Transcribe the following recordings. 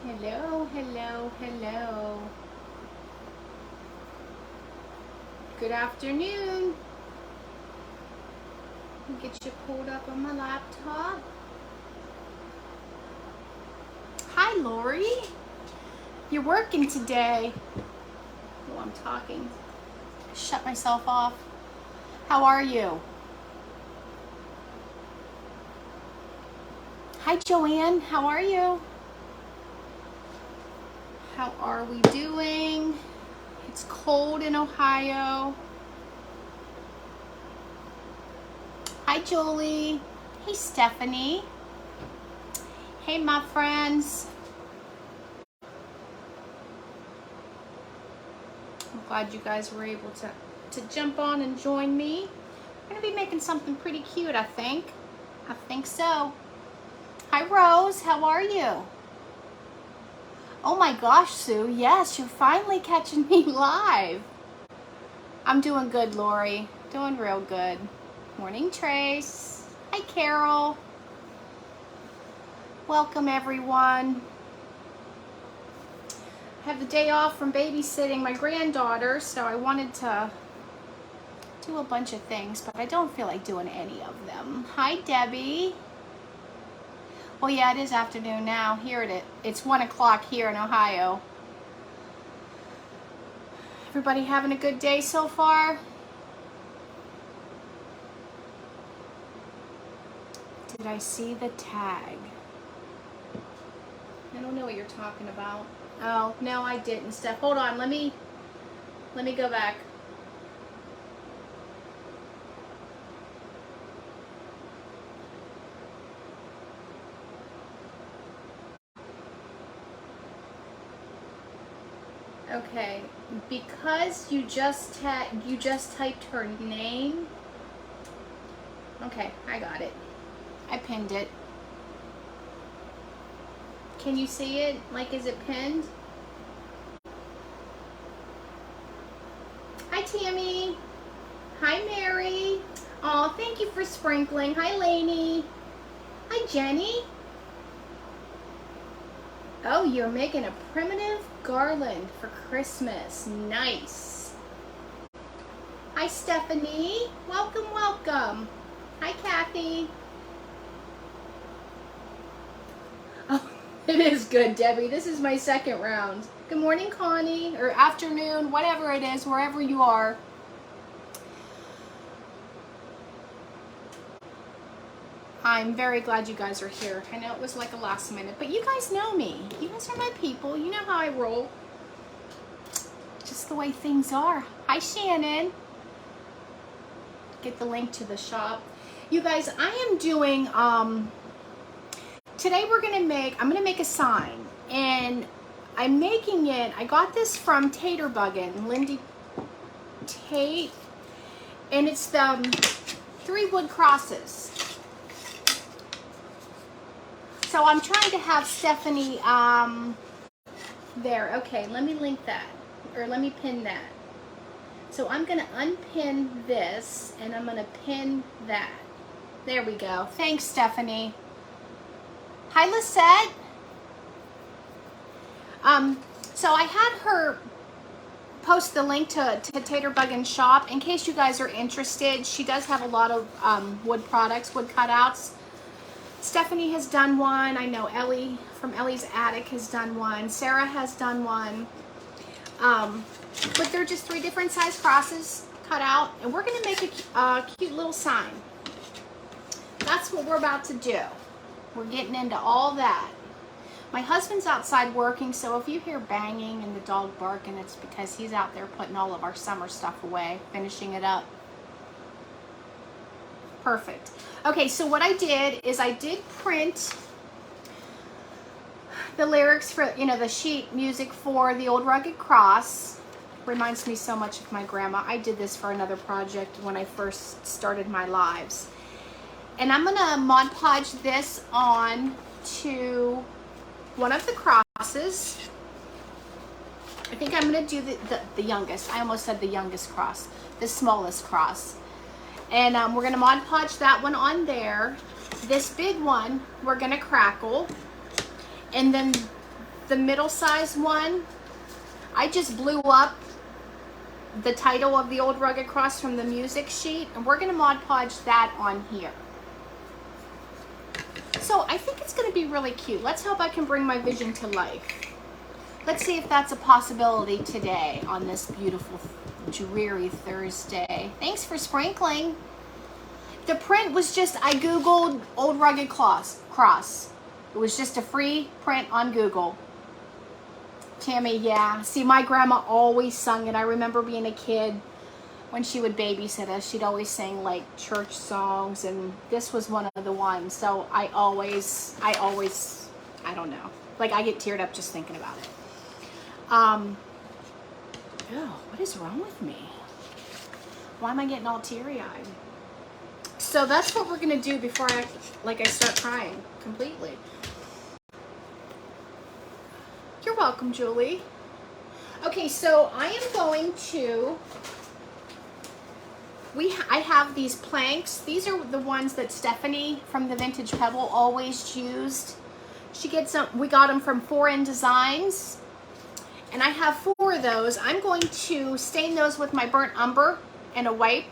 Hello, hello, hello. Good afternoon. Let me get you pulled up on my laptop. Hi, Lori. You're working today. Oh, I'm talking. Shut myself off. How are you? Hi, Joanne. How are you? How are we doing? It's cold in Ohio. Hi, Julie. Hey, Stephanie. Hey, my friends. I'm glad you guys were able to jump on and join me. I'm going to be making something pretty cute, I think. I think so. Hi, Rose. How are you? Oh my gosh, Sue. Yes, you're finally catching me live. I'm doing good, Lori. Doing real good. Morning, Trace. Hi, Carol. Welcome, everyone. I have the day off from babysitting my granddaughter, so I wanted to do a bunch of things, but I don't feel like doing any of them. Hi, Debbie. Well, yeah, it is afternoon now. It's 1 o'clock here in Ohio. Everybody having a good day so far? Did I see the tag? I don't know what you're talking about. Oh, no, I didn't, Steph. Hold on, let me go back. Okay, because you just typed her name. Okay, I got it. I pinned it. Can you see it? Like, is it pinned? Hi, Tammy. Hi, Mary. Oh, thank you for sprinkling. Hi, Lainey. Hi, Jenny. Oh, you're making a primitive garland for Christmas. Nice. Hi, Stephanie. Welcome, welcome. Hi, Kathy. Oh, it is good, Debbie. This is my second round. Good morning, Connie, or afternoon, whatever it is, wherever you are. I'm very glad you guys are here. I know it was like a last minute, but you guys know me. You guys are my people. You know how I roll. Just the way things are. Hi, Shannon. Get the link to the shop. You guys, I am doing, today I'm gonna make a sign, and I'm making it, I got this from Tater Buggin', Lindy Tate, and it's the 3 wood crosses. So I'm trying to have Stephanie, there, okay, let me link that, or let me pin that. So I'm gonna unpin this, and I'm gonna pin that. There we go. Thanks, Stephanie. Hi, Lisette. So I had her post the link to Tater Buggin' shop in case you guys are interested. She does have a lot of wood products, wood cutouts. Stephanie has done one. I know Ellie from Ellie's Attic has done one. Sarah has done one. But they're just 3 different size crosses cut out, and we're gonna make a cute little sign. That's what we're about to do. We're getting into all that. My husband's outside working, so if you hear banging and the dog barking, it's because he's out there putting all of our summer stuff away, finishing it up. Perfect. Okay, so what I did is I did print the lyrics for, the sheet music for the Old Rugged Cross. Reminds me so much of my grandma. I did this for another project when I first started my lives. And I'm gonna Mod Podge this on to one of the crosses. I think I'm gonna do the youngest. I almost said the youngest cross, the smallest cross. And we're gonna Mod Podge that one on there. This big one, we're gonna crackle. And then the middle size one, I just blew up the title of the old rugged cross from the music sheet, and we're gonna Mod Podge that on here. So I think it's gonna be really cute. Let's hope I can bring my vision to life. Let's see if that's a possibility today on this beautiful, dreary Thursday. Thanks for sprinkling. The print was just, I Googled old rugged cross. It was just a free print on Google. Tammy, yeah. See, my grandma always sung it. I remember being a kid when she would babysit us. She'd always sing like church songs, and this was one of the ones. So I always, I don't know. Like, I get teared up just thinking about it. Oh, what is wrong with me? Why am I getting all teary-eyed? So that's what we're gonna do before I start crying completely. You're welcome, Julie. Okay, so I am going to, I have these planks. These are the ones that Stephanie from the Vintage Pebble always used. She gets them, we got them from 4N Designs. And I have 4 of those. I'm going to stain those with my burnt umber and a wipe.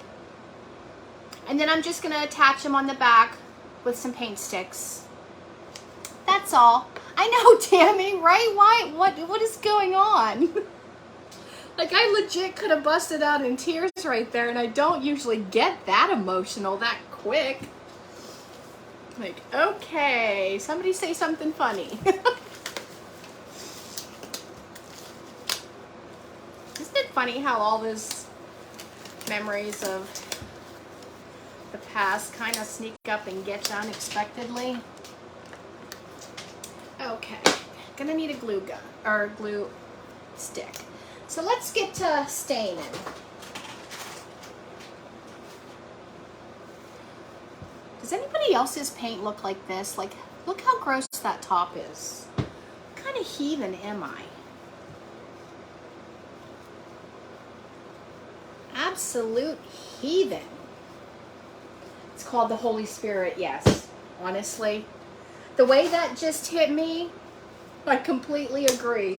And then I'm just gonna attach them on the back with some paint sticks. That's all. I know, Tammy, right? Why? What is going on? Like, I legit could have busted out in tears right there, and I don't usually get that emotional that quick. Like, okay, somebody say something funny. Isn't it funny how all those memories of the past kind of sneak up and get you unexpectedly? Okay, gonna need a glue gun or glue stick. So let's get to staining. Does anybody else's paint look like this? Like, look how gross that top is. What kind of heathen am I? Absolute heathen. It's called the Holy Spirit, yes. Honestly, the way that just hit me, I completely agree.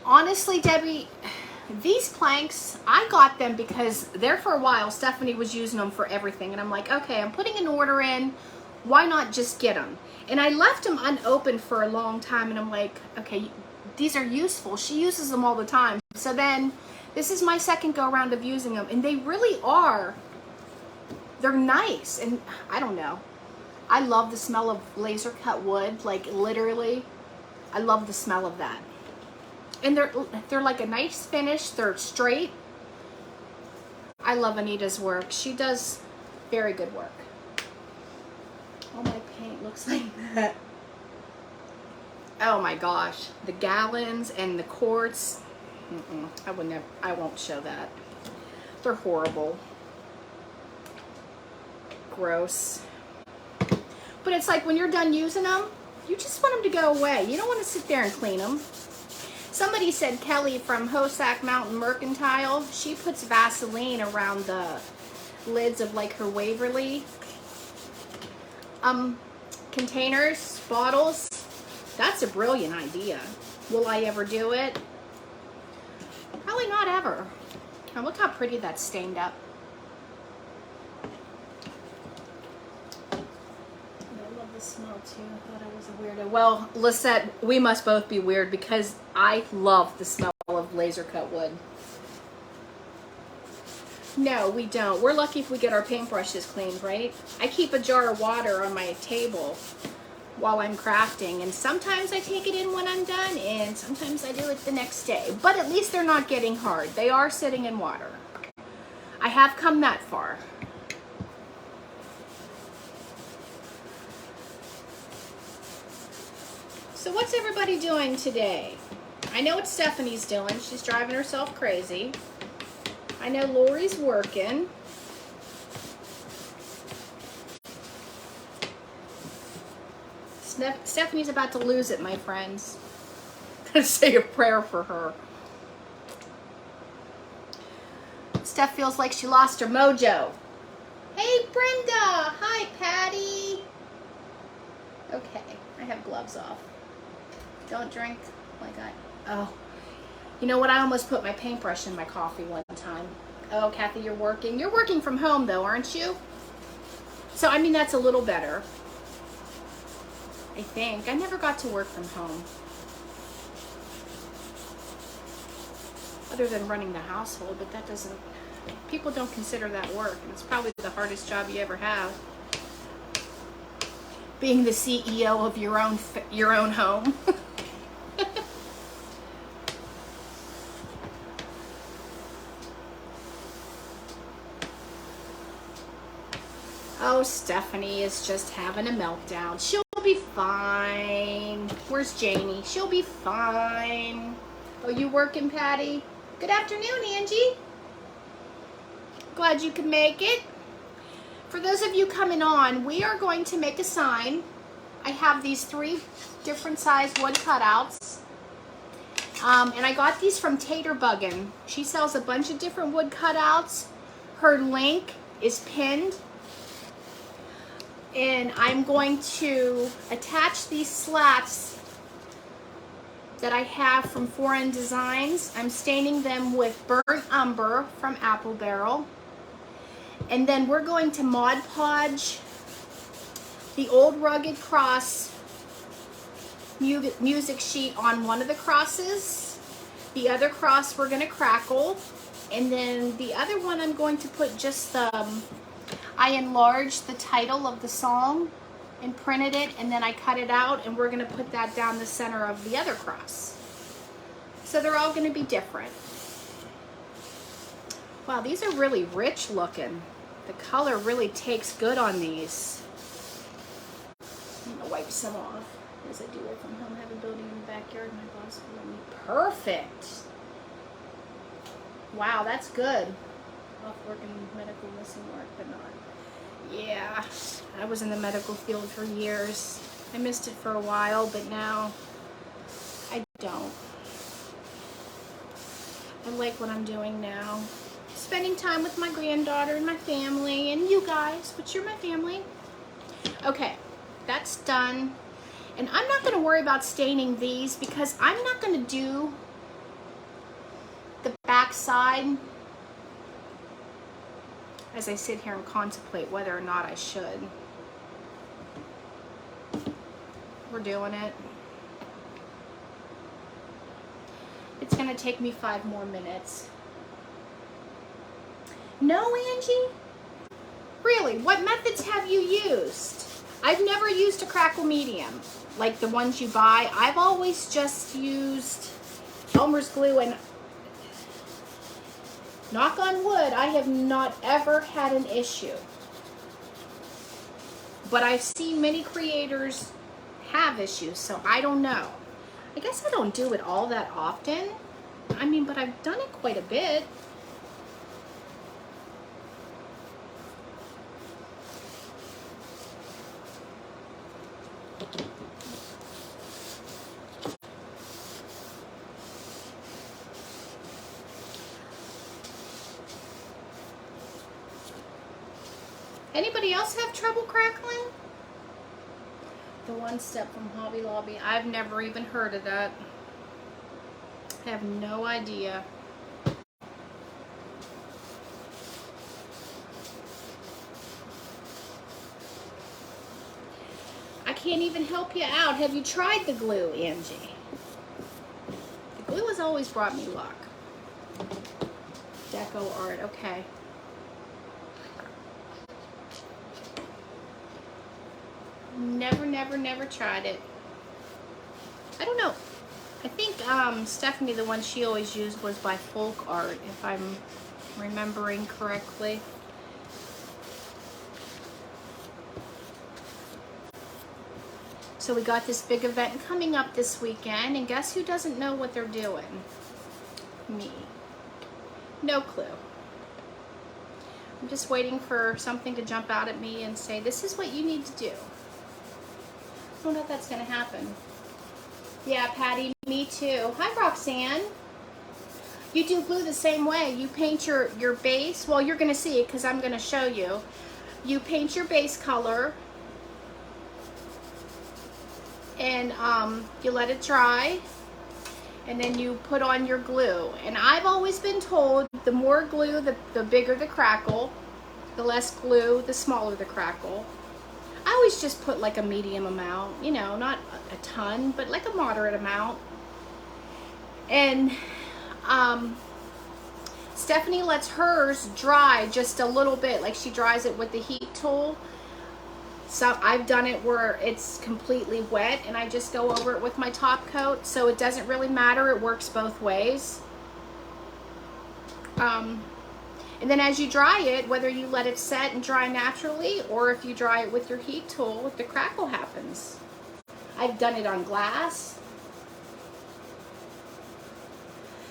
Honestly, Debbie, these planks, I got them because there for a while, Stephanie was using them for everything. And I'm like, okay, I'm putting an order in. Why not just get them? And I left them unopened for a long time. And I'm like, okay, these are useful. She uses them all the time. So then this is my second go around of using them. And they really are. They're nice. And I don't know. I love the smell of laser cut wood. Like, literally, I love the smell of that. And they're like a nice finish. They're straight. I love Anita's work. She does very good work. Oh, my paint looks like that. Oh my gosh, the gallons and the quarts. I won't show that. They're horrible. Gross. But it's like when you're done using them, you just want them to go away. You don't want to sit there and clean them. Somebody said Kelly from Hosack Mountain Mercantile, she puts Vaseline around the lids of like her Waverly containers, bottles. That's a brilliant idea. Will I ever do it? Probably not ever. Now look how pretty that's stained up. I love the smell too. I thought I was a weirdo. Well, Lisette, we must both be weird because I love the smell of laser cut wood. No, we don't. We're lucky if we get our paintbrushes cleaned, right? I keep a jar of water on my table while I'm crafting, and sometimes I take it in when I'm done, and sometimes I do it the next day. But at least they're not getting hard. They are sitting in water. I have come that far. So what's everybody doing today? I know what Stephanie's doing. She's driving herself crazy. I know Lori's working. Stephanie's about to lose it, my friends. I'm gonna say a prayer for her. Steph feels like she lost her mojo. Hey, Brenda. Hi, Patty. Okay. I have gloves off. Don't drink like oh. You know what? I almost put my paintbrush in my coffee one time. Oh, Kathy, you're working. You're working from home though, aren't you? So, I mean, that's a little better. I think. I never got to work from home. Other than running the household, but that doesn't, people don't consider that work. And it's probably the hardest job you ever have. Being the CEO of your own home. Oh, Stephanie is just having a meltdown. She'll be fine. Where's Janie? She'll be fine. Oh, you working, Patty? Good afternoon, Angie. Glad you could make it. For those of you coming on, we are going to make a sign. I have these 3 different size wood cutouts. And I got these from Tater Buggin'. She sells a bunch of different wood cutouts. Her link is pinned. And I'm going to attach these slats that I have from Foreign Designs. I'm staining them with burnt umber from Apple Barrel. And then we're going to Mod Podge the old Rugged Cross music sheet on one of the crosses. The other cross we're going to crackle. And then the other one I'm going to put just the... I enlarged the title of the song and printed it, and then I cut it out, and we're going to put that down the center of the other cross. So they're all going to be different. Wow, these are really rich looking. The color really takes good on these. I'm going to wipe some off. As I do work from home, I have a building in the backyard, my boss will let me. Perfect. Wow, that's good. Off working medical missing work, but not. Yeah, I was in the medical field for years. I missed it for a while, but now I don't. I like what I'm doing now. Spending time with my granddaughter and my family and you guys, but you're my family. Okay, that's done. And I'm not going to worry about staining these because I'm not going to do the back side as I sit here and contemplate whether or not I should. We're doing it. It's going to take me 5 more minutes. No, Angie? Really? What methods have you used? I've never used a crackle medium like the ones you buy. I've always just used Elmer's glue, and knock on wood, I have not ever had an issue. But I've seen many creators have issues, so I don't know. I guess I don't do it all that often. I mean, but I've done it quite a bit. Anybody else have trouble crackling? The One Step from Hobby Lobby. I've never even heard of that. I have no idea. I can't even help you out. Have you tried the glue, Angie? The glue has always brought me luck. Deco art, okay. Never tried it. I don't know. I think Stephanie, the one she always used was by Folk Art, if I'm remembering correctly. So we got this big event coming up this weekend, and guess who doesn't know what they're doing? Me. No clue. I'm just waiting for something to jump out at me and say, this is what you need to do. I don't know if that's going to happen. Yeah, Patty, me too. Hi, Roxanne. You do glue the same way. You paint your base. Well, you're going to see it because I'm going to show you. You paint your base color. and you let it dry, and then you put on your glue. And I've always been told the more glue, the bigger the crackle, the less glue, the smaller the crackle. I always just put like a medium amount, you know, not a ton, but like a moderate amount. And Stephanie lets hers dry just a little bit, like she dries it with the heat tool. So I've done it where it's completely wet and I just go over it with my top coat, so it doesn't really matter, it works both ways. And then as you dry it, whether you let it set and dry naturally or if you dry it with your heat tool, the crackle happens. I've done it on glass.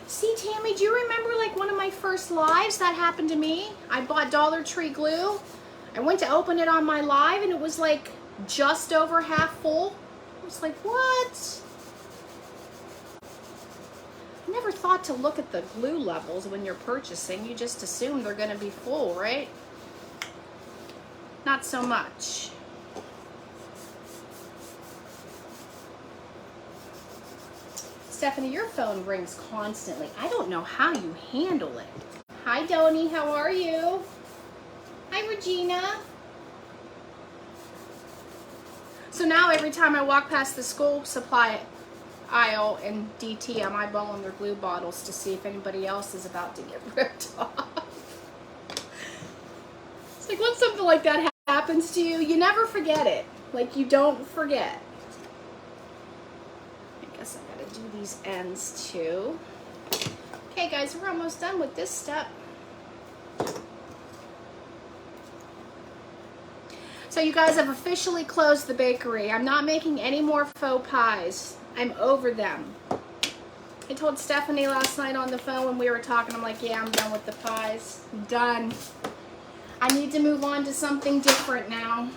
See, Tammy, do you remember like one of my first lives that happened to me? I bought Dollar Tree glue. I went to open it on my live and it was like just over half full. I was like, what? I never thought to look at the glue levels when you're purchasing. You just assume they're going to be full, right? Not so much. Stephanie, your phone rings constantly. I don't know how you handle it. Hi, Doni. How are you? Hi, Regina. So now every time I walk past the school supply aisle in DT, I'm eyeballing their glue bottles to see if anybody else is about to get ripped off. It's like when something like that happens to you, you never forget it. Like you don't forget. I guess I gotta do these ends too. Okay guys, we're almost done with this step. So you guys have officially closed the bakery. I'm not making any more faux pies. I'm over them. I told Stephanie last night on the phone when we were talking, I'm like, yeah, I'm done with the pies. I'm done. I need to move on to something different now.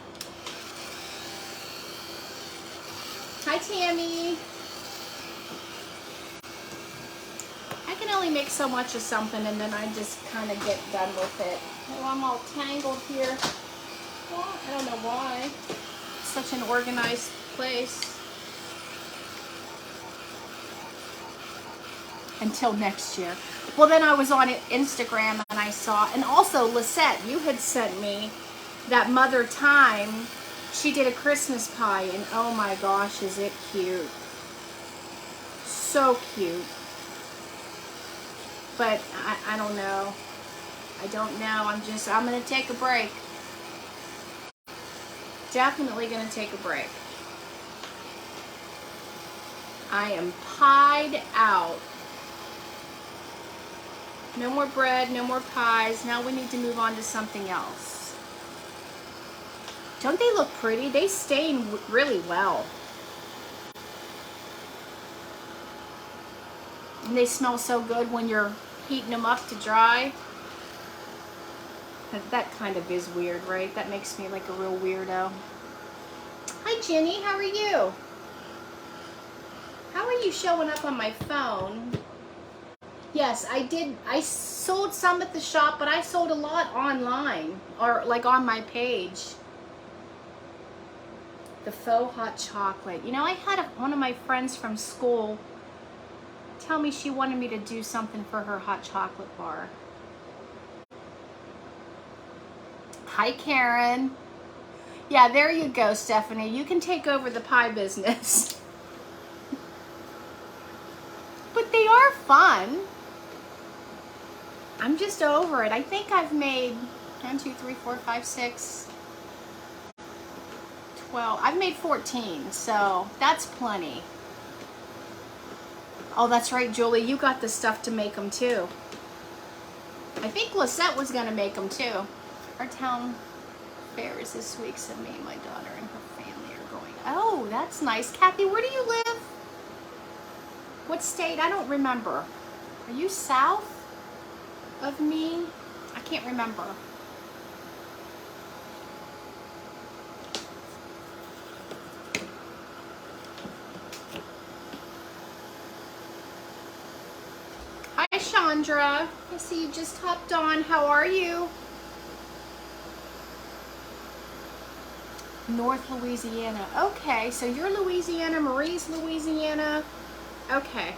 Hi, Tammy. I can only make so much of something and then I just kind of get done with it. Oh, I'm all tangled here. Well, I don't know why. It's such an organized place. Until next year. Well, then I was on Instagram and I saw, and also Lisette, you had sent me that Mother Time. She did a Christmas pie and oh my gosh, is it cute. So cute. But I don't know. I don't know. I'm going to take a break. Definitely going to take a break. I am pied out. No more bread, no more pies. Now we need to move on to something else. Don't they look pretty? They stain really well. And they smell so good when you're heating them up to dry. That kind of is weird, right? That makes me like a real weirdo. Hi, Jenny. How are you? How are you showing up on my phone? Yes, I did. I sold some at the shop, but I sold a lot online or like on my page. The faux hot chocolate. You know, I had one of my friends from school tell me she wanted me to do something for her hot chocolate bar. Hi, Karen. Yeah, there you go, Stephanie. You can take over the pie business. But they are fun. I'm just over it. I think I've made 1, 2, 3, 4, 5, 6, 12. I've made 14, so that's plenty. Oh, that's right, Julie. You got the stuff to make them too. I think Lisette was going to make them too. Our town fair is this week, so me, my daughter, and her family are going. Oh, that's nice. Kathy, where do you live? What state? I don't remember. Are you south of me? I can't remember. Hi, Chandra. I see you just hopped on. How are you? North Louisiana. Okay, so you're Louisiana, Marie's Louisiana. Okay.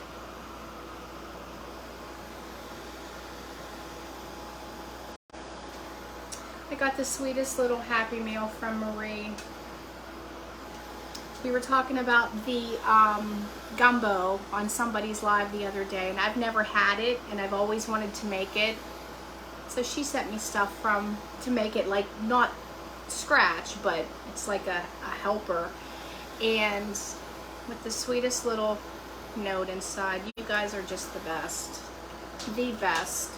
I got the sweetest little Happy Meal from Marie. We were talking about the gumbo on somebody's live the other day, and I've never had it, and I've always wanted to make it. So she sent me stuff to make it, like not scratch, but it's like a helper, and with the sweetest little note inside. You guys are just the best. The best.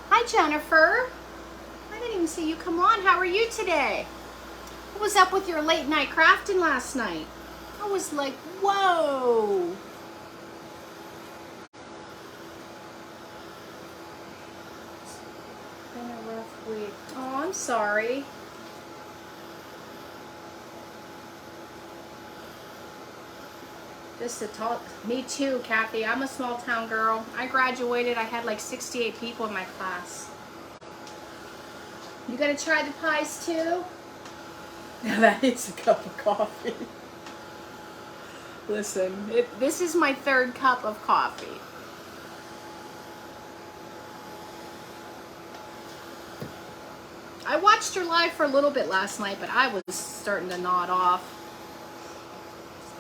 Hi, Jennifer. I didn't even see you come on. How are you today? What was up with your late night crafting last night? I was like, whoa. It's been a rough week. Oh, I'm sorry. Just to talk. Me too, Kathy. I'm a small town girl. I graduated. I had like 68 people in my class. You gonna try the pies too? Now that is a cup of coffee. Listen, this is my third cup of coffee. I watched her live for a little bit last night, but I was starting to nod off.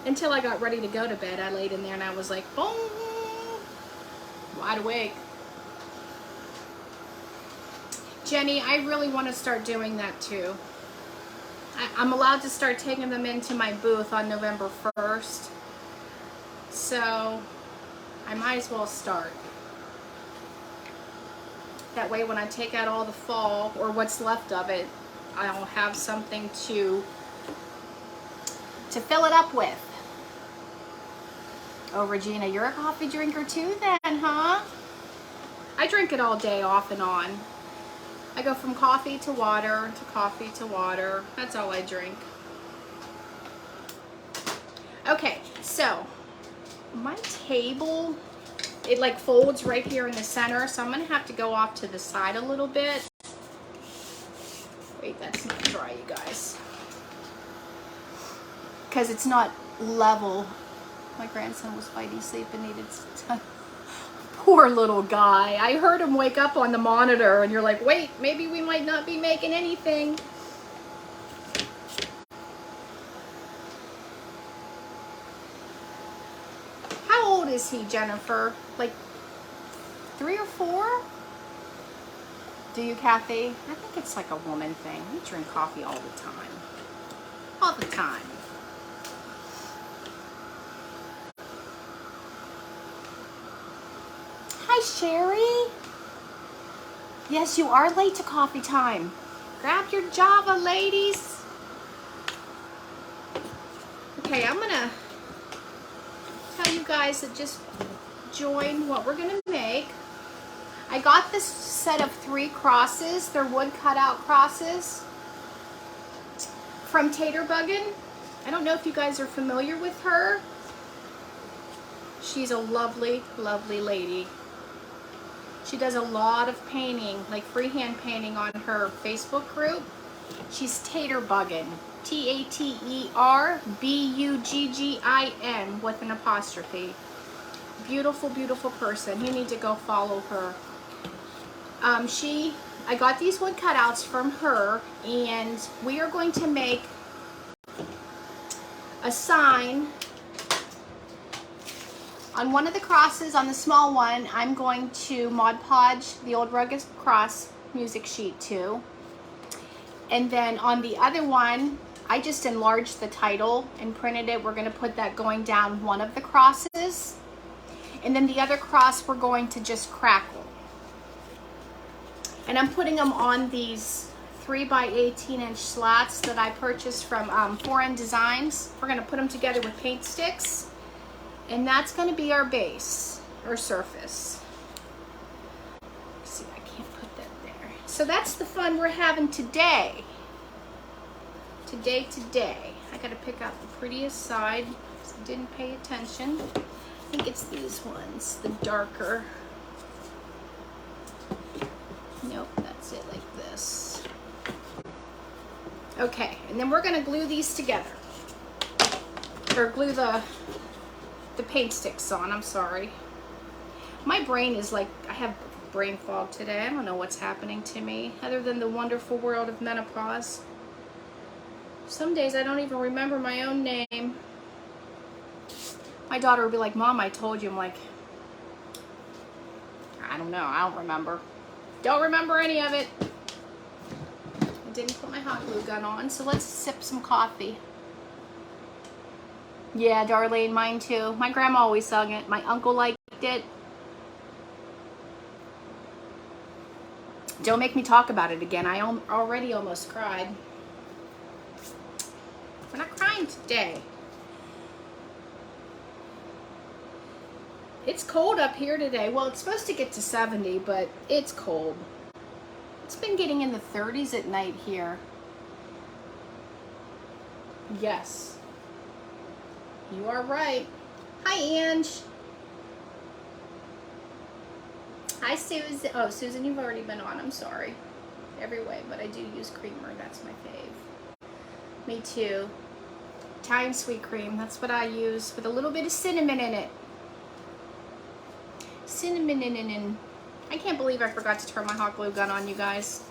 Until I got ready to go to bed, I laid in there and I was like, boom, wide awake. Jenny, I really want to start doing that too. I'm allowed to start taking them into my booth on November 1st. So I might as well start. That way when I take out all the fall, or what's left of it, I'll have something to fill it up with. Oh, Regina, you're a coffee drinker too then, huh? I drink it all day off and on. I go from coffee to water to coffee to water. That's all I drink. Okay, so my table, it like folds right here in the center, so I'm gonna have to go off to the side a little bit. Wait, that's not dry, you guys. Because it's not level. My grandson was fighting sleep and needed time. Poor little guy. I heard him wake up on the monitor and you're like, wait, maybe we might not be making anything. How old is he, Jennifer? Like 3 or 4? Do you, Kathy? I think it's like a woman thing. We drink coffee all the time. All the time. Hi, Sherry. Yes, you are late to coffee time. Grab your Java, ladies. Okay, I'm gonna tell you guys that just join what we're gonna make. I got this set of 3 crosses. They're wood cutout crosses from Tater Buggin. I don't know if you guys are familiar with her. She's a lovely, lovely lady. She does a lot of painting, like freehand painting on her Facebook group. She's Tater Buggin. Taterbuggin with an apostrophe. Beautiful, beautiful person. You need to go follow her. I got these wood cutouts from her, and we are going to make a sign. On one of the crosses, on the small one, I'm going to Mod Podge the old Rugged Cross music sheet too. And then on the other one, I just enlarged the title and printed it. We're going to put that going down one of the crosses. And then the other cross, we're going to just crackle. And I'm putting them on these 3x18" slats that I purchased from 4N Designs. We're going to put them together with paint sticks. And that's going to be our base, or surface. Let's see, I can't put that there. So that's the fun we're having today. Today. I got to pick out the prettiest side, because I didn't pay attention. I think it's these ones, the darker. Nope, that's it, like this. Okay, and then we're gonna glue these together. Or glue the paint sticks on, I'm sorry. My brain is like, I have brain fog today. I don't know what's happening to me, other than the wonderful world of menopause. Some days I don't even remember my own name. My daughter would be like, Mom, I told you. I'm like, I don't know, I don't remember. Don't remember any of it. I didn't put my hot glue gun on, so let's sip some coffee. Yeah, Darlene, mine too. My grandma always sung it. My uncle liked it. Don't make me talk about it again. I already almost cried. We're not crying today. It's cold up here today. Well, it's supposed to get to 70, but it's cold. It's been getting in the 30s at night here. Yes. You are right. Hi, Ange. Hi, Susan. Oh, Susan, you've already been on. I'm sorry. Every way, but I do use creamer. That's my fave. Me too. Italian sweet cream. That's what I use with a little bit of cinnamon in it. Cinnamon in it. I can't believe I forgot to turn my hot glue gun on, you guys.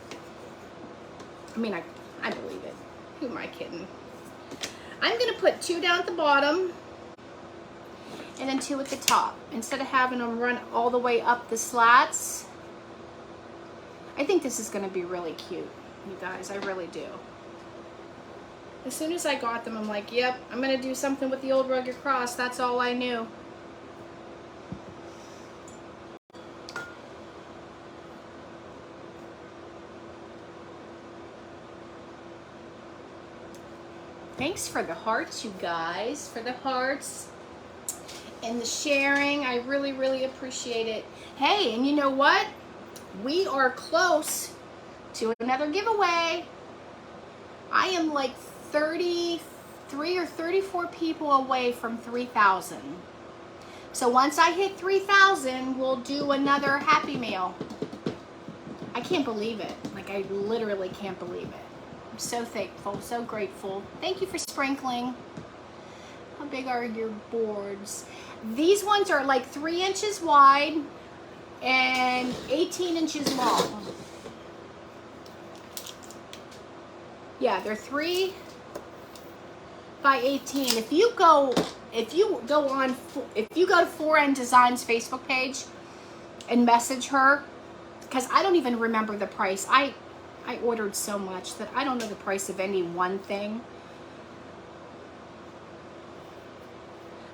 I mean, I believe it. Who am I kidding? I'm going to put 2 down at the bottom and then 2 at the top. Instead of having them run all the way up the slats. I think this is going to be really cute, you guys. I really do. As soon as I got them, I'm like, yep, I'm going to do something with the old rugged cross. That's all I knew. Thanks for the hearts, you guys, for the hearts and the sharing. I really, really appreciate it. Hey, and you know what? We are close to another giveaway. I am like 33 or 34 people away from 3,000. So once I hit 3,000, we'll do another Happy Meal. I can't believe it. Like, I literally can't believe it. So thankful, so grateful. Thank you for sprinkling. How big are your boards? These ones are like 3 inches wide and 18 inches long. Yeah, they're 3 by 18. If you go to 4N Designs Facebook page and message her, because I don't even remember the price. I ordered so much that I don't know the price of any one thing.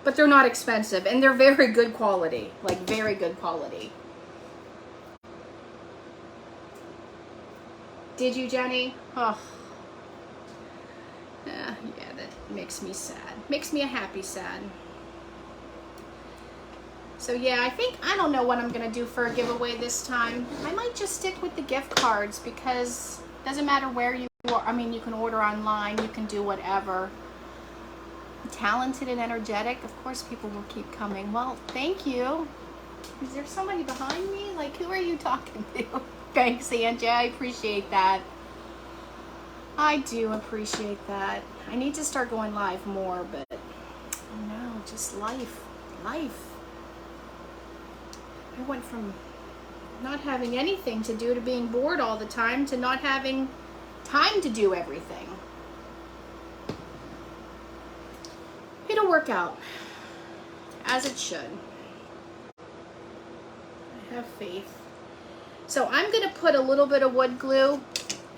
But they're not expensive, and they're very good quality. Like, very good quality. Did you, Jenny? Oh. Yeah, that makes me sad. Makes me a happy sad. So yeah, I don't know what I'm gonna do for a giveaway this time. I might just stick with the gift cards, because it doesn't matter where you are. I mean, you can order online, you can do whatever. Talented and energetic, of course people will keep coming. Well, thank you. Is there somebody behind me? Like, who are you talking to? Thanks, Angie, I appreciate that. I do appreciate that. I need to start going live more, but no, just life. I went from not having anything to do to being bored all the time to not having time to do everything. It'll work out, as it should. I have faith. So I'm going to put a little bit of wood glue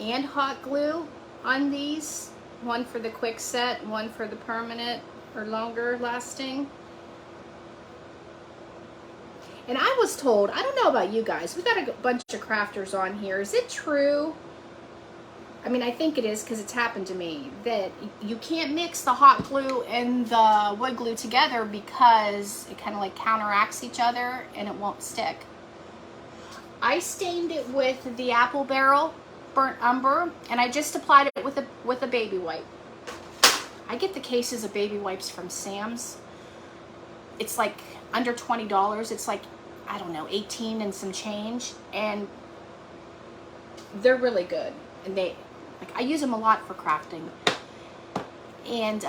and hot glue on these. One for the quick set, one for the permanent or longer lasting. And I was told, I don't know about you guys, we've got a bunch of crafters on here. Is it true? I mean, I think it is, because it's happened to me, that you can't mix the hot glue and the wood glue together because it kind of like counteracts each other and it won't stick. I stained it with the apple barrel burnt umber, and I just applied it with a baby wipe. I get the cases of baby wipes from Sam's. It's like under $20. It's like, I don't know, 18 and some change, and they're really good. And Like, I use them a lot for crafting. And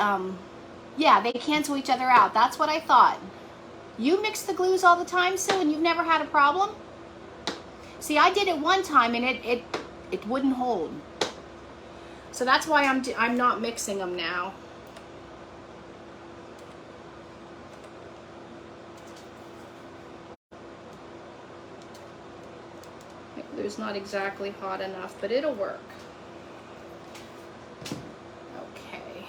yeah, they cancel each other out. That's what I thought. You mix the glues all the time, Sue, and you've never had a problem? See, I did it one time and it wouldn't hold. So that's why I'm not mixing them now. My glue's not exactly hot enough, but it'll work. Okay.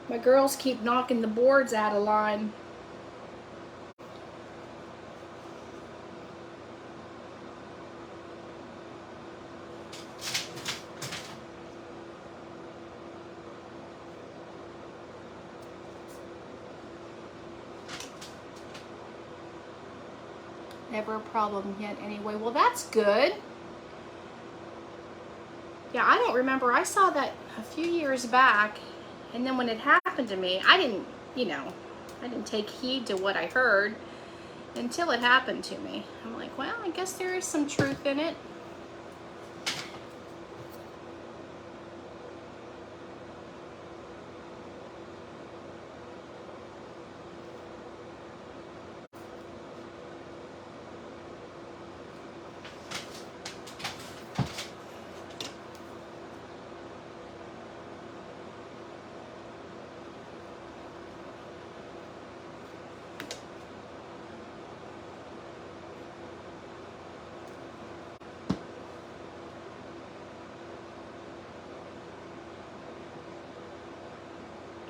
My girls keep knocking the boards out of line. Never a problem yet anyway. Well, that's good. Yeah, I don't remember. I saw that a few years back, and then when it happened to me, I didn't, you know, I didn't take heed to what I heard until it happened to me. I'm like, well, I guess there is some truth in it.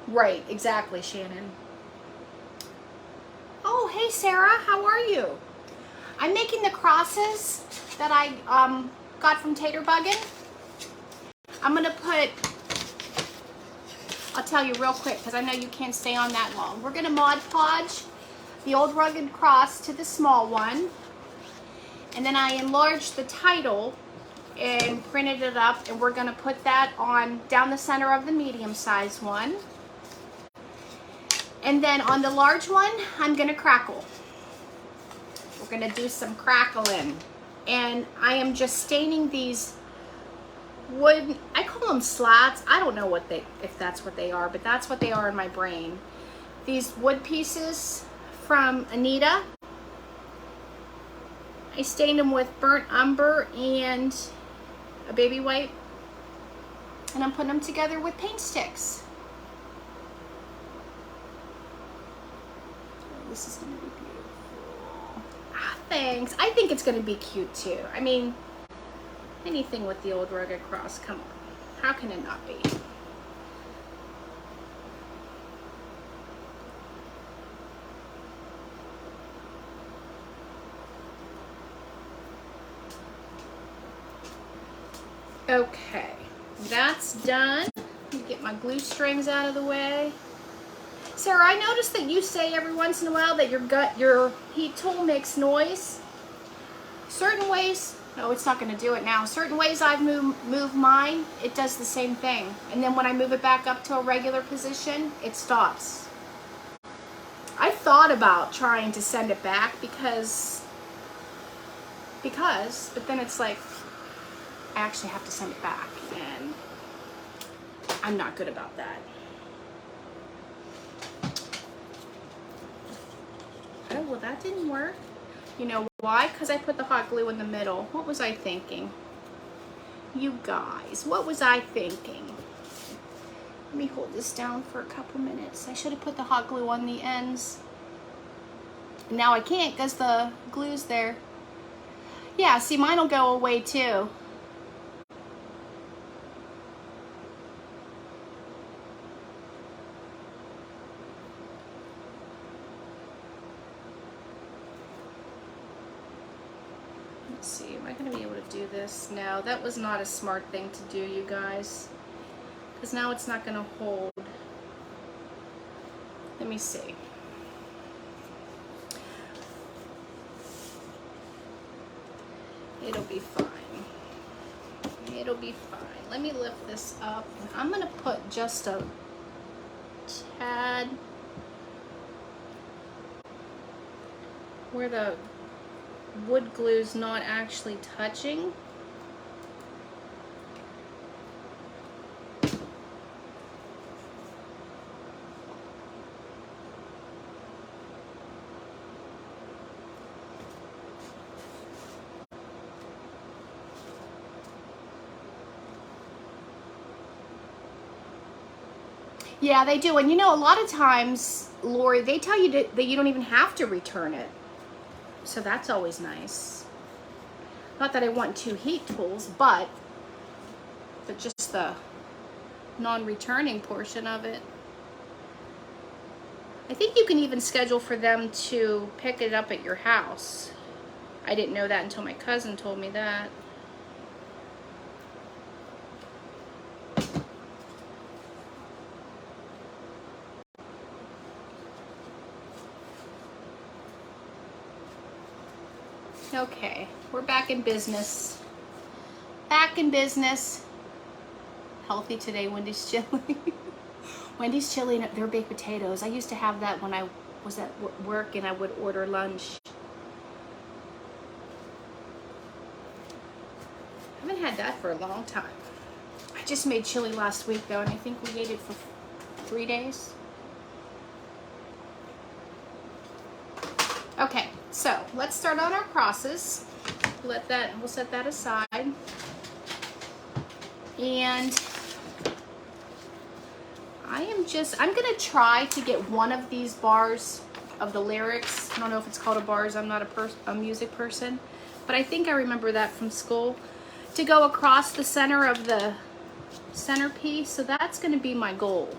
Right, exactly, Shannon. Oh, hey, Sarah, how are you? I'm making the crosses that I got from Tater Buggin'. I'm gonna put, I'll tell you real quick because I know you can't stay on that long. We're gonna Mod Podge the old rugged cross to the small one, and then I enlarged the title and printed it up, and we're gonna put that on down the center of the medium size one. And then on the large one, I'm gonna crackle. We're gonna do some crackling. And I am just staining these wood, I call them slats. I don't know what if that's what they are, but that's what they are in my brain. These wood pieces from Anita. I stained them with burnt umber and a baby white. And I'm putting them together with paint sticks. This is gonna be beautiful. Ah, thanks. I think it's gonna be cute too. I mean, anything with the old rugged cross, come on. How can it not be? Okay, that's done. Let me get my glue strings out of the way. Sarah, I noticed that you say every once in a while that your heat tool makes noise. Certain ways, no, it's not going to do it now. Certain ways I've moved mine, it does the same thing. And then when I move it back up to a regular position, it stops. I thought about trying to send it back because, but then it's like, I actually have to send it back, and I'm not good about that. Oh, well, that didn't work. You know why? Because I put the hot glue in the middle. What was I thinking? You guys, what was I thinking? Let me hold this down for a couple minutes. I should have put the hot glue on the ends. Now I can't because the glue's there. Yeah, see, mine will go away too. Let's see, am I going to be able to do this? No, that was not a smart thing to do, you guys. Because now it's not going to hold. Let me see. It'll be fine. It'll be fine. Let me lift this up. I'm going to put just a tad where the wood glue's not actually touching. Yeah, they do. And you know, a lot of times, Lori, they tell you that you don't even have to return it. So that's always nice. Not that I want 2 heat tools, but just the non-returning portion of it. I think you can even schedule for them to pick it up at your house. I didn't know that until my cousin told me that. Okay, we're back in business. Back in business. Healthy today, Wendy's chili. Wendy's chili and their baked potatoes. I used to have that when I was at work and I would order lunch. I haven't had that for a long time. I just made chili last week though, and I think we ate it for 3 days. Okay, so let's start on our crosses. We'll set that aside. And I'm gonna try to get one of these bars of the lyrics. I don't know if it's called a bars, I'm not a music person, but I think I remember that from school, to go across the center of the centerpiece. So that's gonna be my goal.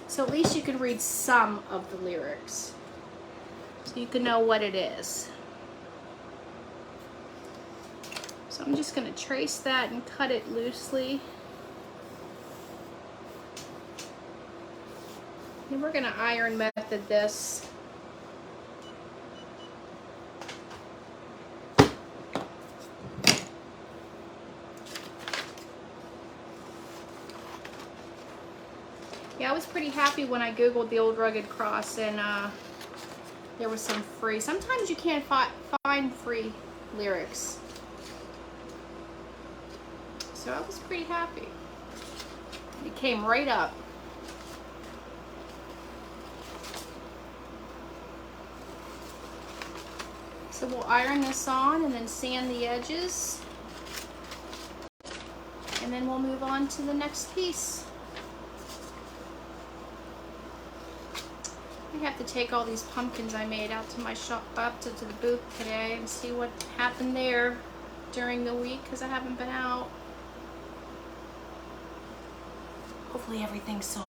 So at least you can read some of the lyrics, so you can know what it is. So I'm just gonna trace that and cut it loosely. And we're gonna iron method this. Yeah, I was pretty happy when I Googled the old rugged cross and there was some free. Sometimes you can't find free lyrics. So I was pretty happy. It came right up. So we'll iron this on and then sand the edges. And then we'll move on to the next piece. I have to take all these pumpkins I made out to my shop, up to the booth today, and see what happened there during the week, because I haven't been out. Hopefully everything's sold.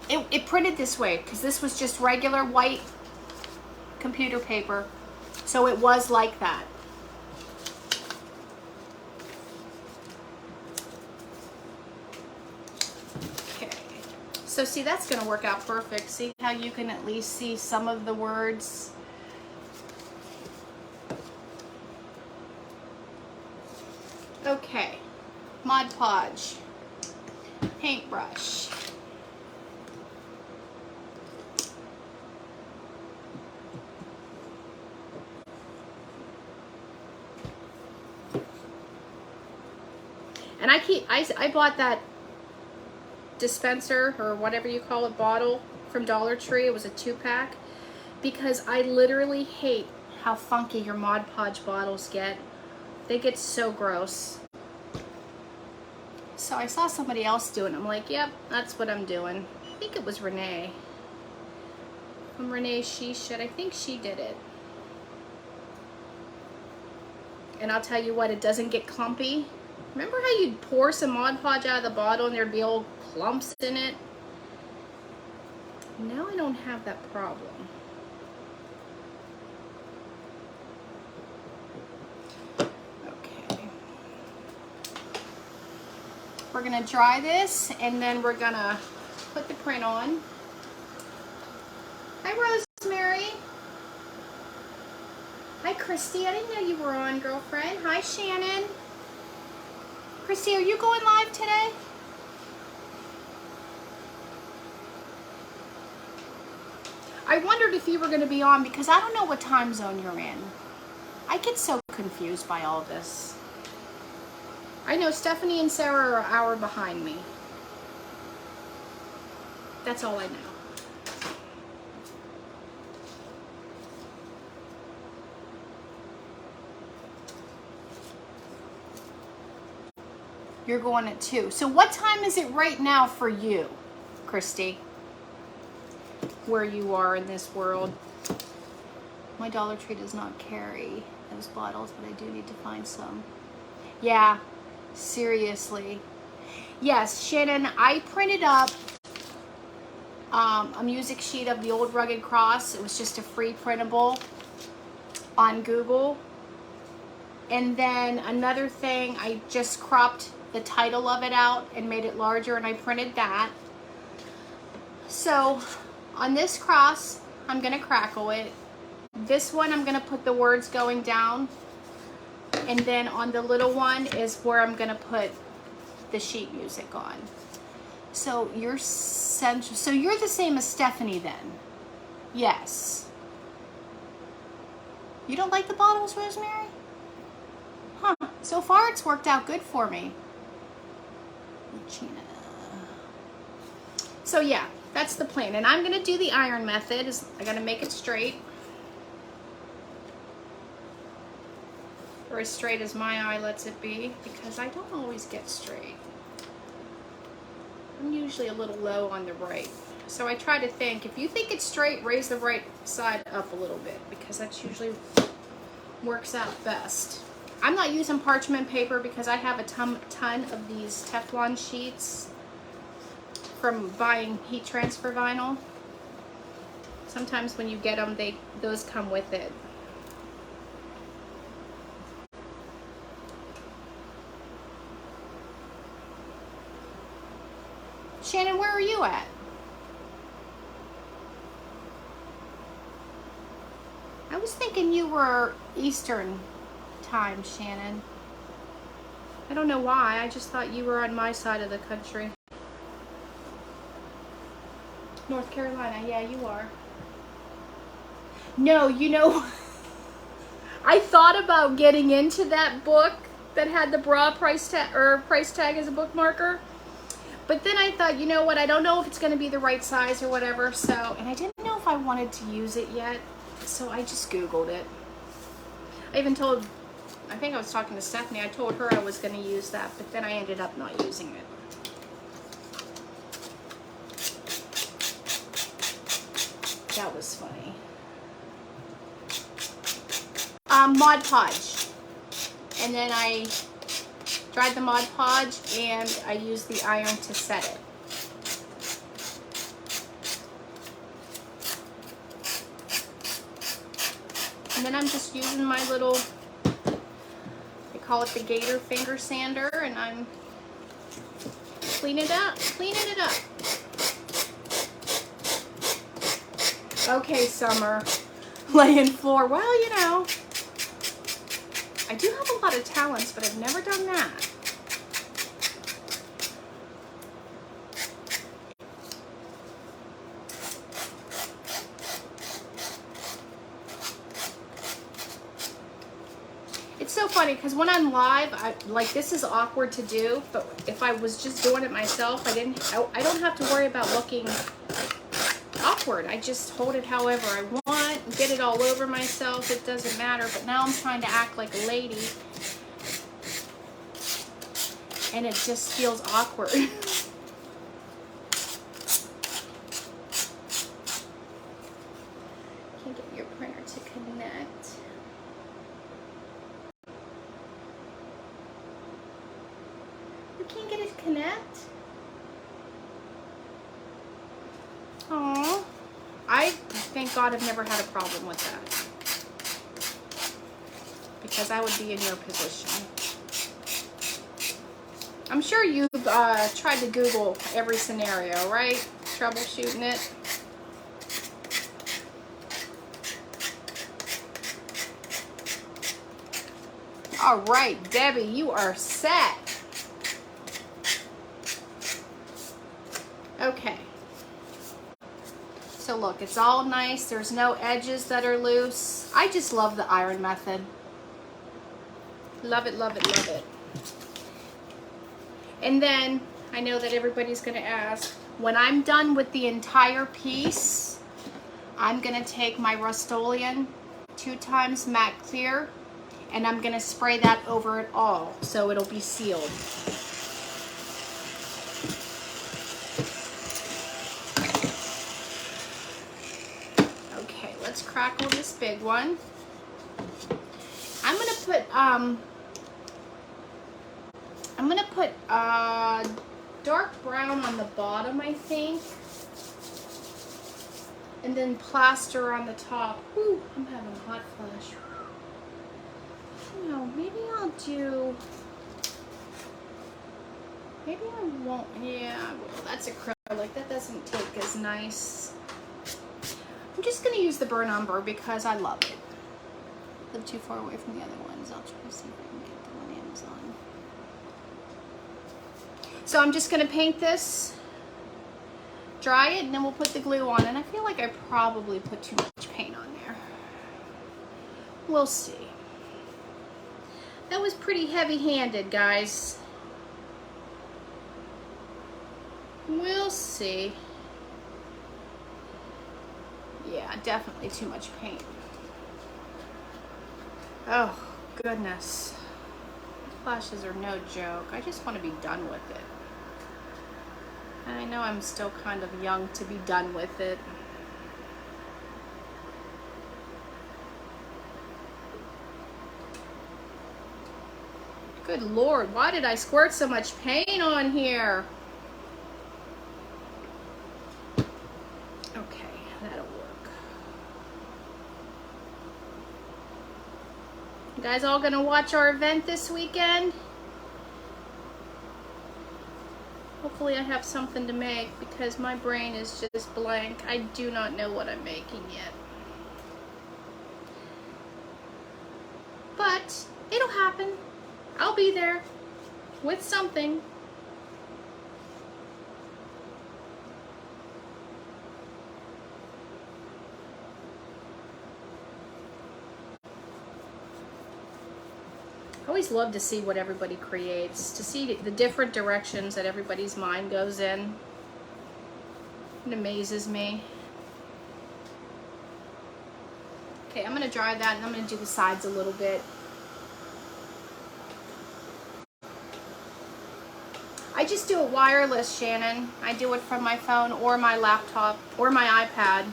It printed this way because this was just regular white computer paper, so it was like that. Okay, so see, that's going to work out perfect. See how you can at least see some of the words. Okay, Mod Podge, paintbrush. And I bought that dispenser, or whatever you call it, bottle from Dollar Tree. It was a 2-pack, because I literally hate how funky your Mod Podge bottles get. They get so gross. So I saw somebody else do it, and I'm like, yep, that's what I'm doing. I think it was Renee. From Renee She Should. I think she did it. And I'll tell you what, it doesn't get clumpy. Remember how you'd pour some Mod Podge out of the bottle and there'd be old clumps in it? Now I don't have that problem. Okay. We're gonna dry this and then we're gonna put the print on. Hi, Rosemary. Hi, Christy. I didn't know you were on, girlfriend. Hi, Shannon. Christy, are you going live today? I wondered if you were going to be on because I don't know what time zone you're in. I get so confused by all this. I know Stephanie and Sarah are an hour behind me. That's all I know. You're going at 2. So what time is it right now for you, Christy? Where you are in this world? My Dollar Tree does not carry those bottles, but I do need to find some. Yeah, seriously. Yes, Shannon, I printed up a music sheet of the old Rugged Cross. It was just a free printable on Google. And then another thing, I just cropped the title of it out and made it larger, and I printed that. So on this cross, I'm gonna crackle it. This one, I'm gonna put the words going down. And then on the little one is where I'm gonna put the sheet music on. So you're central. So you're the same as Stephanie then? Yes. You don't like the bottles, Rosemary? Huh. So far it's worked out good for me. Gina. So yeah, that's the plan. And I'm gonna do the iron method. I gotta make it straight. Or as straight as my eye lets it be, because I don't always get straight. I'm usually a little low on the right. So I try to think, if you think it's straight, raise the right side up a little bit, because that's usually works out best. I'm not using parchment paper because I have a ton of these Teflon sheets from buying heat transfer vinyl. Sometimes when you get them, those come with it. Shannon, where are you at? I was thinking you were Eastern time, Shannon. I don't know why. I just thought you were on my side of the country. North Carolina, yeah, you are. No, you know, I thought about getting into that book that had the bra price tag as a bookmarker. But then I thought, you know what, I don't know if it's going to be the right size or whatever, so, and I didn't know if I wanted to use it yet, so I just Googled it. I even told, I think I was talking to Stephanie, I told her I was going to use that, but then I ended up not using it. That was funny. Mod Podge. And then I dried the Mod Podge and I used the iron to set it. And then I'm just using my little, I call it the gator finger sander, and I'm cleaning it up. Okay, Summer, laying floor. Well, you know, I do have a lot of talents, but I've never done that. It's so funny because when I'm live, like this is awkward to do, but if I was just doing it myself, I don't have to worry about looking awkward. I just hold it however I want, get it all over myself, it doesn't matter. But now I'm trying to act like a lady and it just feels awkward. Can't get your printer to connect. You can't get it to connect? Aww. I thank God I've never had a problem with that, because I would be in your position. I'm sure you've tried to Google every scenario, right? Troubleshooting it. All right, Debbie, you are set. Okay. So look, it's all nice. There's no edges that are loose. I just love the iron method. Love it, love it, love it. And then, I know that everybody's gonna ask, when I'm done with the entire piece, I'm gonna take my Rust-Oleum 2x matte clear, and I'm gonna spray that over it all, so it'll be sealed. Okay, let's crackle this big one. I'm gonna put dark brown on the bottom, I think, and then plaster on the top. Ooh, I'm having a hot flash. No, maybe I'll do. Maybe I won't. Yeah, I will. That's acrylic. That doesn't take as nice. I'm just gonna use the burnt umber because I love it. Live too far away from the other ones. I'll try to see if I can get them on Amazon. So I'm just gonna paint this, dry it, and then we'll put the glue on. And I feel like I probably put too much paint on there. We'll see. That was pretty heavy-handed, guys. We'll see. Yeah, definitely too much paint. Oh, goodness. Flashes are no joke. I just want to be done with it. And I know I'm still kind of young to be done with it. Good Lord, why did I squirt so much paint on here? Okay, that'll work. You guys all gonna watch our event this weekend? Hopefully I have something to make because my brain is just blank. I do not know what I'm making yet. But it'll happen. I'll be there with something. I always love to see what everybody creates, to see the different directions that everybody's mind goes in. It amazes me. Okay, I'm gonna dry that and I'm gonna do the sides a little bit. I just do it wireless, Shannon. I do it from my phone or my laptop or my iPad.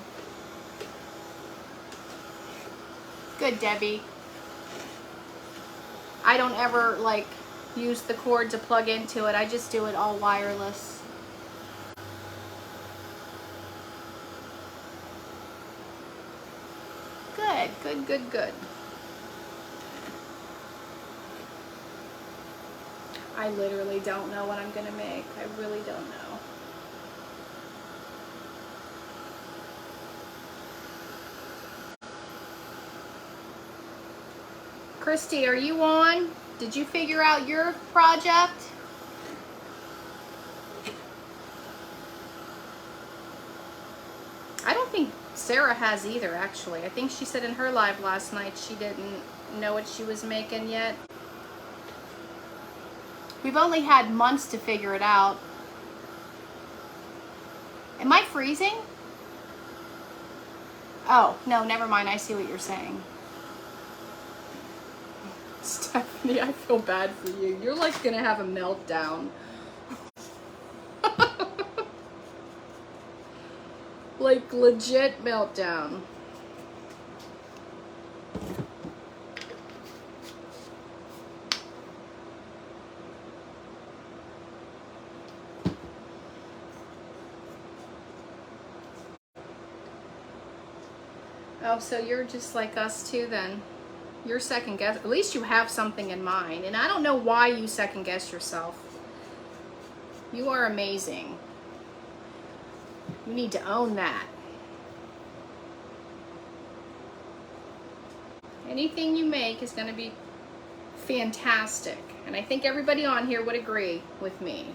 Good, Debbie. I don't ever like use the cord to plug into it. I just do it all wireless. Good, good, good, good. I literally don't know what I'm gonna make. I really don't know. Christy, are you on? Did you figure out your project? I don't think Sarah has either, actually. I think she said in her live last night she didn't know what she was making yet. We've only had months to figure it out. Am I freezing? Oh, no, never mind. I see what you're saying. Stephanie, I feel bad for you. You're like gonna have a meltdown. Like legit meltdown. Oh, so you're just like us too then. You're second guess. At least you have something in mind. And I don't know why you second guess yourself. You are amazing. You need to own that. Anything you make is going to be fantastic. And I think everybody on here would agree with me.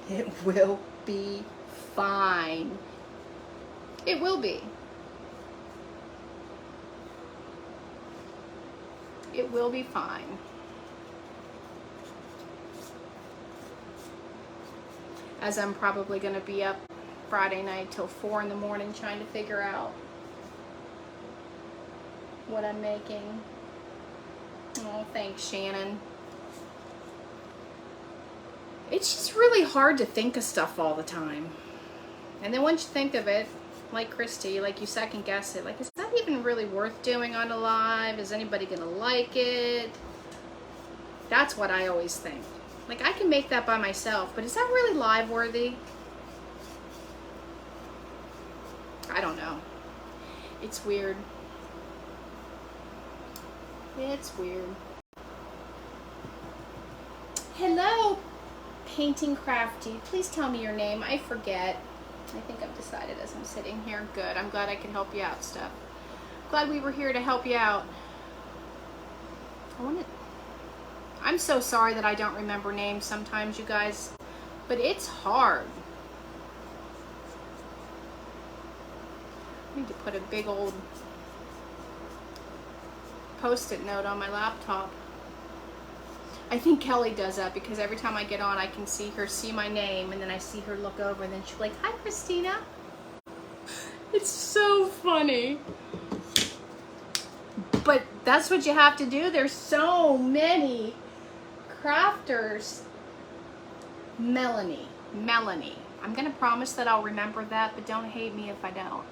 It will be fine. It will be. It will be fine. As I'm probably going to be up Friday night till 4 in the morning trying to figure out what I'm making. Oh, thanks, Shannon. It's just really hard to think of stuff all the time. And then once you think of it, like Christy, like you second guess it. Like, is that even really worth doing on a live? Is anybody gonna like it? That's what I always think. Like, I can make that by myself, but is that really live worthy? I don't know. It's weird. It's weird. Hello, Painting Crafty. Please tell me your name. I forget. I think I've decided as I'm sitting here. Good. I'm glad I can help you out, Steph. Glad we were here to help you out. I'm so sorry that I don't remember names sometimes, you guys, but it's hard. I need to put a big old Post-it note on my laptop. I think Kelly does that because every time I get on, I can see her see my name, and then I see her look over, and then she's like, "Hi, Christina." It's so funny. But that's what you have to do. There's so many crafters. Melanie. I'm gonna promise that I'll remember that, but don't hate me if I don't.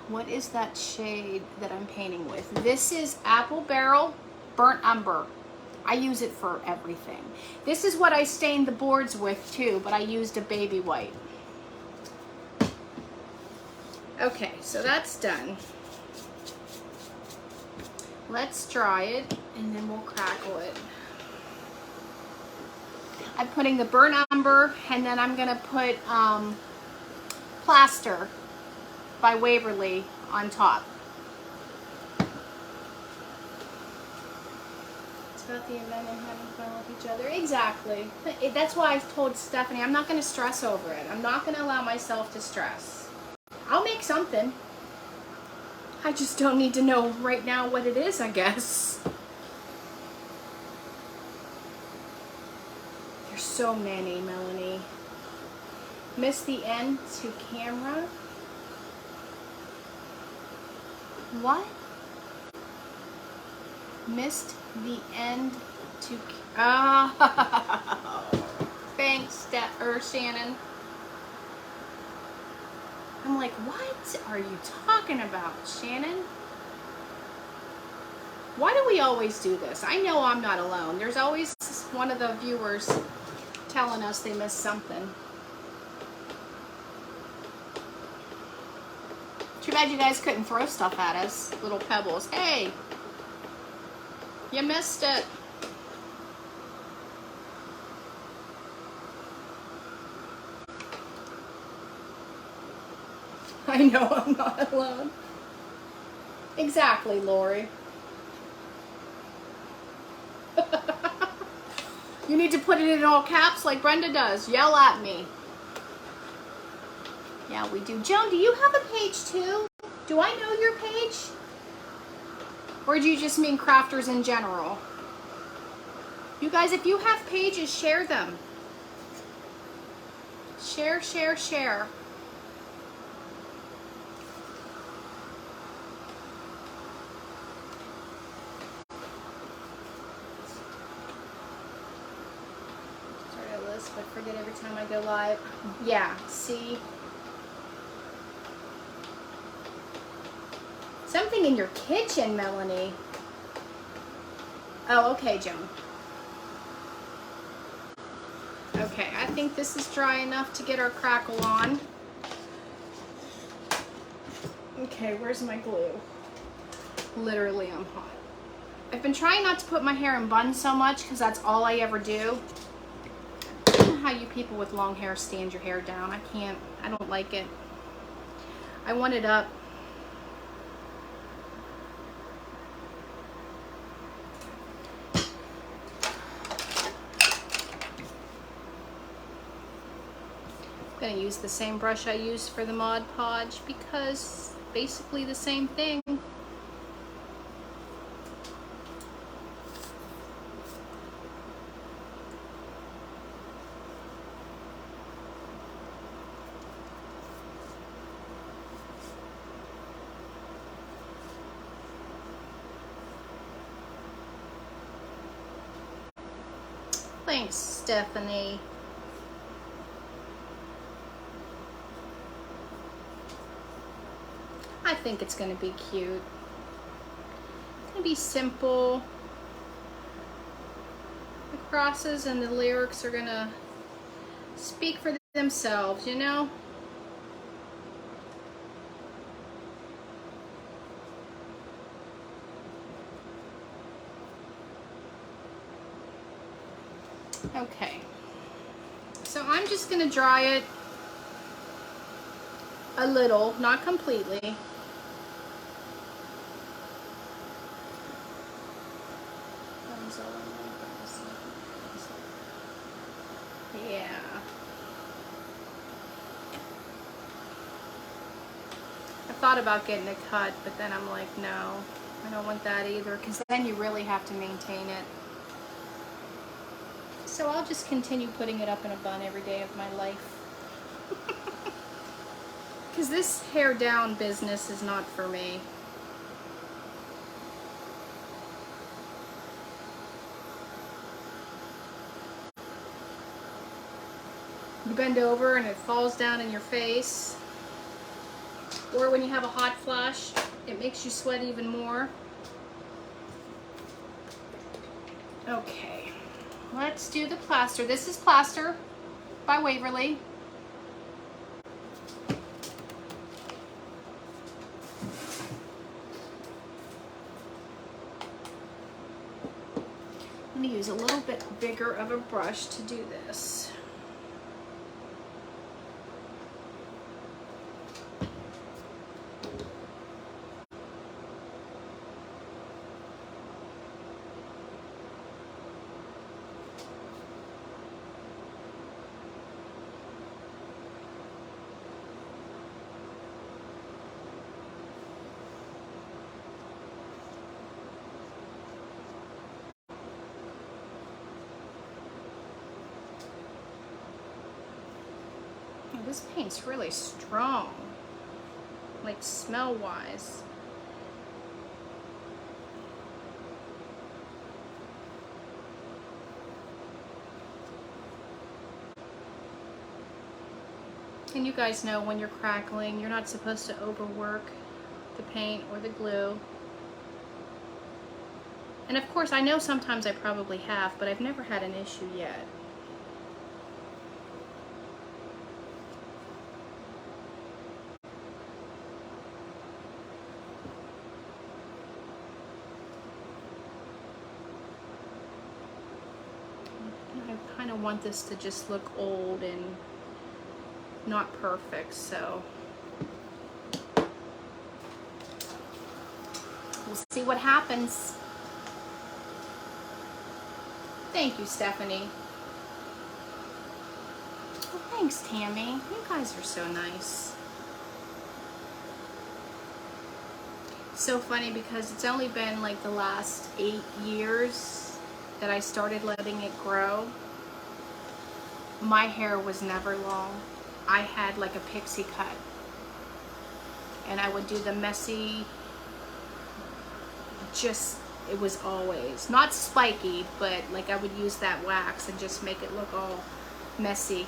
What is that shade that I'm painting with? This is Apple Barrel Burnt Umber. I use it for everything. This is what I stained the boards with too, but I used a baby white. Okay, so that's done. Let's dry it and then we'll crackle it. I'm putting the burnt umber, and then I'm gonna put Plaster by Waverly on top. It's about the event and having fun with each other. Exactly. That's why I told Stephanie I'm not going to stress over it. I'm not going to allow myself to stress. I'll make something. I just don't need to know right now what it is, I guess. There's so many, Melanie. Miss the end to camera. What? Missed the end to... Oh, thanks, Shannon. I'm like, what are you talking about, Shannon? Why do we always do this? I know I'm not alone. There's always one of the viewers telling us they missed something. Too bad you guys couldn't throw stuff at us, little pebbles. Hey, you missed it. I know I'm not alone. Exactly, Lori. You need to put it in all caps like Brenda does. Yell at me. Yeah, we do. Joan, do you have a page too? Do I know your page? Or do you just mean crafters in general? You guys, if you have pages, share them. Share, share, share. Start a list, but forget every time I go live. Yeah, see? Something in your kitchen, Melanie. Oh, okay, Joan. Okay, I think this is dry enough to get our crackle on. Okay, where's my glue? Literally, I'm hot. I've been trying not to put my hair in buns so much because that's all I ever do. I don't know how you people with long hair stand your hair down. I can't. I don't like it. I want it up. gonna use the same brush I used for the Mod Podge because basically the same thing. Thanks, Stephanie. I think it's going to be cute. It's going to be simple. The crosses and the lyrics are going to speak for themselves, you know? Okay. So I'm just going to dry it a little, not completely. Yeah. I thought about getting a cut, but then I'm like, no, I don't want that either, because then you really have to maintain it. So I'll just continue putting it up in a bun every day of my life. Because this hair down business is not for me. You bend over and it falls down in your face. Or when you have a hot flash, it makes you sweat even more. Okay, let's do the plaster. This is Plaster by Waverly. I'm going to use a little bit bigger of a brush to do this. This paint's really strong, like smell-wise. And you guys know when you're crackling, you're not supposed to overwork the paint or the glue. And of course, I know sometimes I probably have, but I've never had an issue yet. I kind of want this to just look old and not perfect, so we'll see what happens. Thank you, Stephanie. Well, thanks, Tammy. You guys are so nice. So funny because it's only been like the last 8 years that I started letting it grow. My hair was never long. I had like a pixie cut. And I would do the messy, just, it was always, not spiky, but like I would use that wax and just make it look all messy.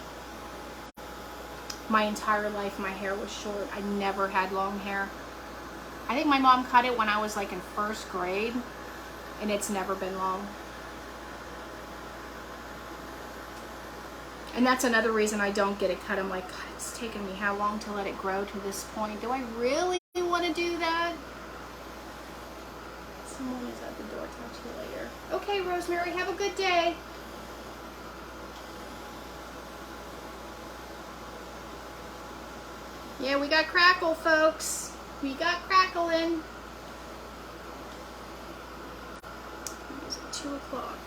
My entire life my hair was short. I never had long hair. I think my mom cut it when I was like in 1st grade, and it's never been long. And that's another reason I don't get it cut. I'm like, God, it's taken me how long to let it grow to this point? Do I really want to do that? Someone is at the door. Talk to you later. Okay, Rosemary, have a good day. Yeah, we got crackle, folks. We got crackling. Is it 2 o'clock?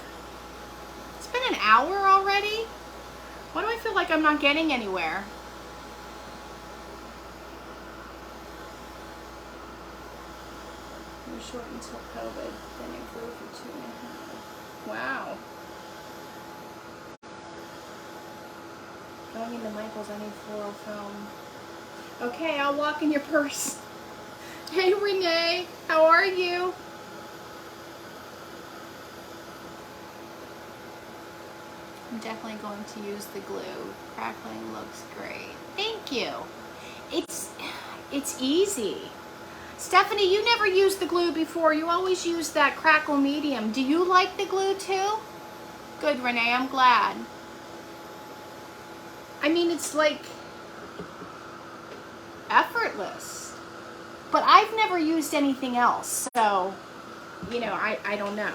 It's been an hour already? Why do I feel like I'm not getting anywhere? They were short until COVID, then it grew for 2.5. Wow. Going into Michael's, I need floral film. Okay, I'll walk in your purse. Hey Renee, how are you? I'm definitely going to use the glue. Crackling looks great. Thank you. It's easy. Stephanie, you never used the glue before. You always use that crackle medium. Do you like the glue too? Good, Renee, I'm glad. I mean, it's like effortless. But I've never used anything else, so, you know, I don't know.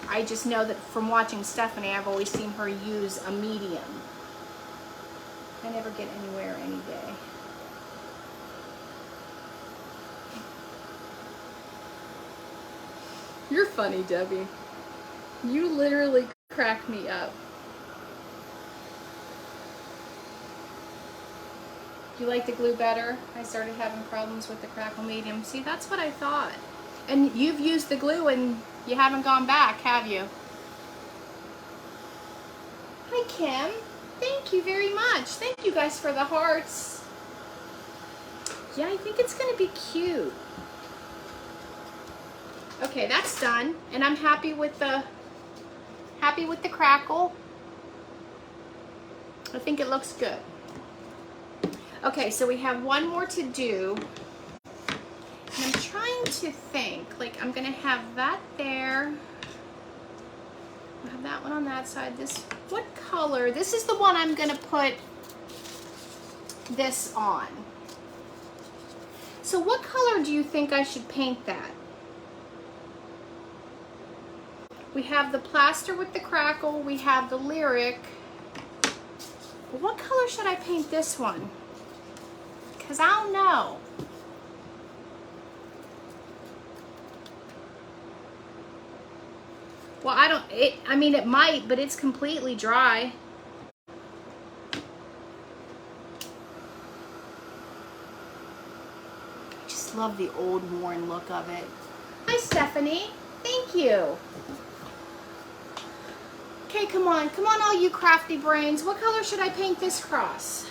I just know that from watching Stephanie, I've always seen her use a medium. I never get anywhere any day. You're funny, Debbie. You literally crack me up. You like the glue better? I started having problems with the crackle medium. See, that's what I thought. And you've used the glue and you haven't gone back, have you? Hi, Kim. Thank you very much. Thank you guys for the hearts. Yeah, I think it's gonna be cute. Okay, that's done, and I'm happy with the crackle. I think it looks good. Okay, so we have one more to do. And I'm trying to think, like I'm gonna have that there. I'll have that one on that side. This, what color? This is the one I'm gonna put this on. So what color do you think I should paint that? We have the plaster with the crackle, we have the lyric. But what color should I paint this one? Because I don't know. Well, I mean it might, but it's completely dry. I just love the old worn look of it. Hi, Stephanie. Thank you. Okay, come on all you crafty brains. What color should I paint this cross?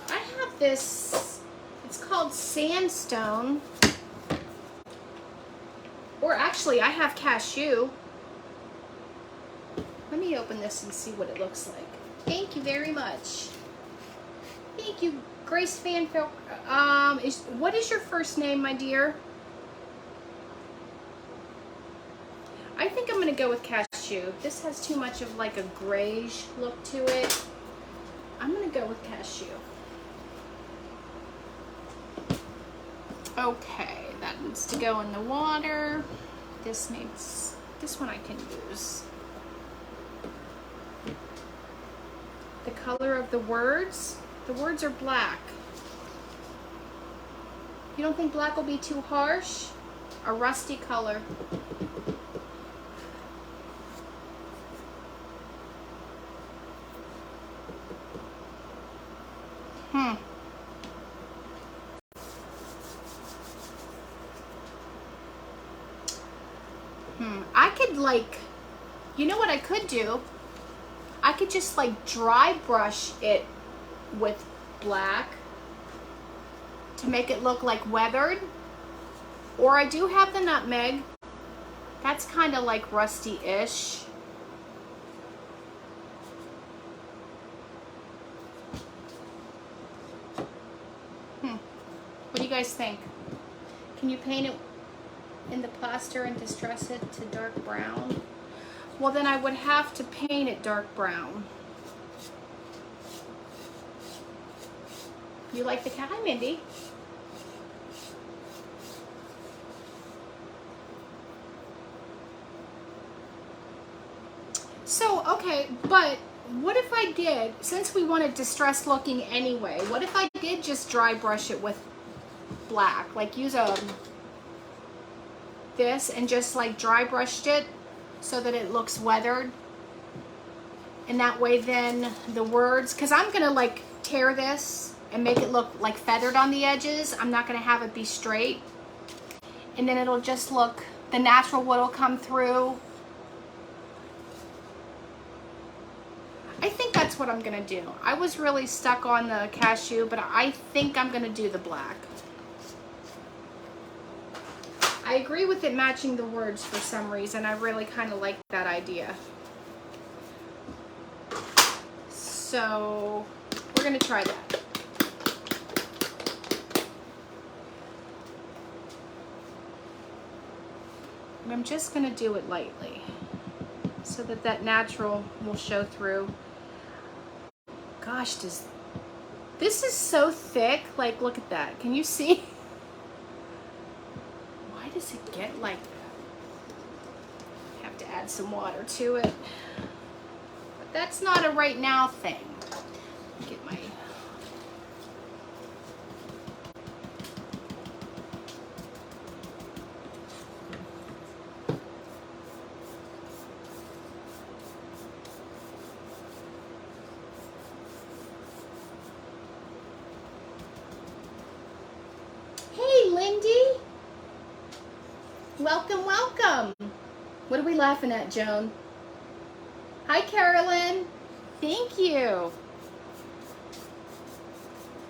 I have this, it's called sandstone. Or actually, I have cashew. Let me open this and see what it looks like. Thank you very much. Thank you, Grace Fanfield. What is your first name, my dear? I think I'm gonna go with cashew. This has too much of like a grayish look to it. I'm gonna go with cashew. Okay, that needs to go in the water. This one I can use. The color of the words are black. You don't think black will be too harsh? A rusty color. I could like, you know what I could do? I could just like dry brush it with black to make it look like weathered. Or I do have the nutmeg. That's kind of like rusty-ish. What do you guys think? Can you paint it in the plaster and distress it to dark brown? Well, then I would have to paint it dark brown. You like the cat? Hi, Mindy. So, okay, but what if I did, since we wanted distressed looking anyway, what if I did just dry brush it with black? Like use this and just like dry brushed it so that it looks weathered. And that way then the words, because I'm gonna like tear this and make it look like feathered on the edges. I'm not gonna have it be straight. And then it'll just look, the natural wood will come through. I think that's what I'm gonna do. I was really stuck on the cashew, but I think I'm gonna do the black. I agree with it matching the words for some reason. I really kind of like that idea. So we're gonna try that. And I'm just gonna do it lightly so that that natural will show through. Gosh, this is so thick. Like, look at that. Can you see? Why does it get like that? Have to add some water to it. But that's not a right now thing. Get my welcome, welcome. What are we laughing at, Joan? Hi, Carolyn. Thank you.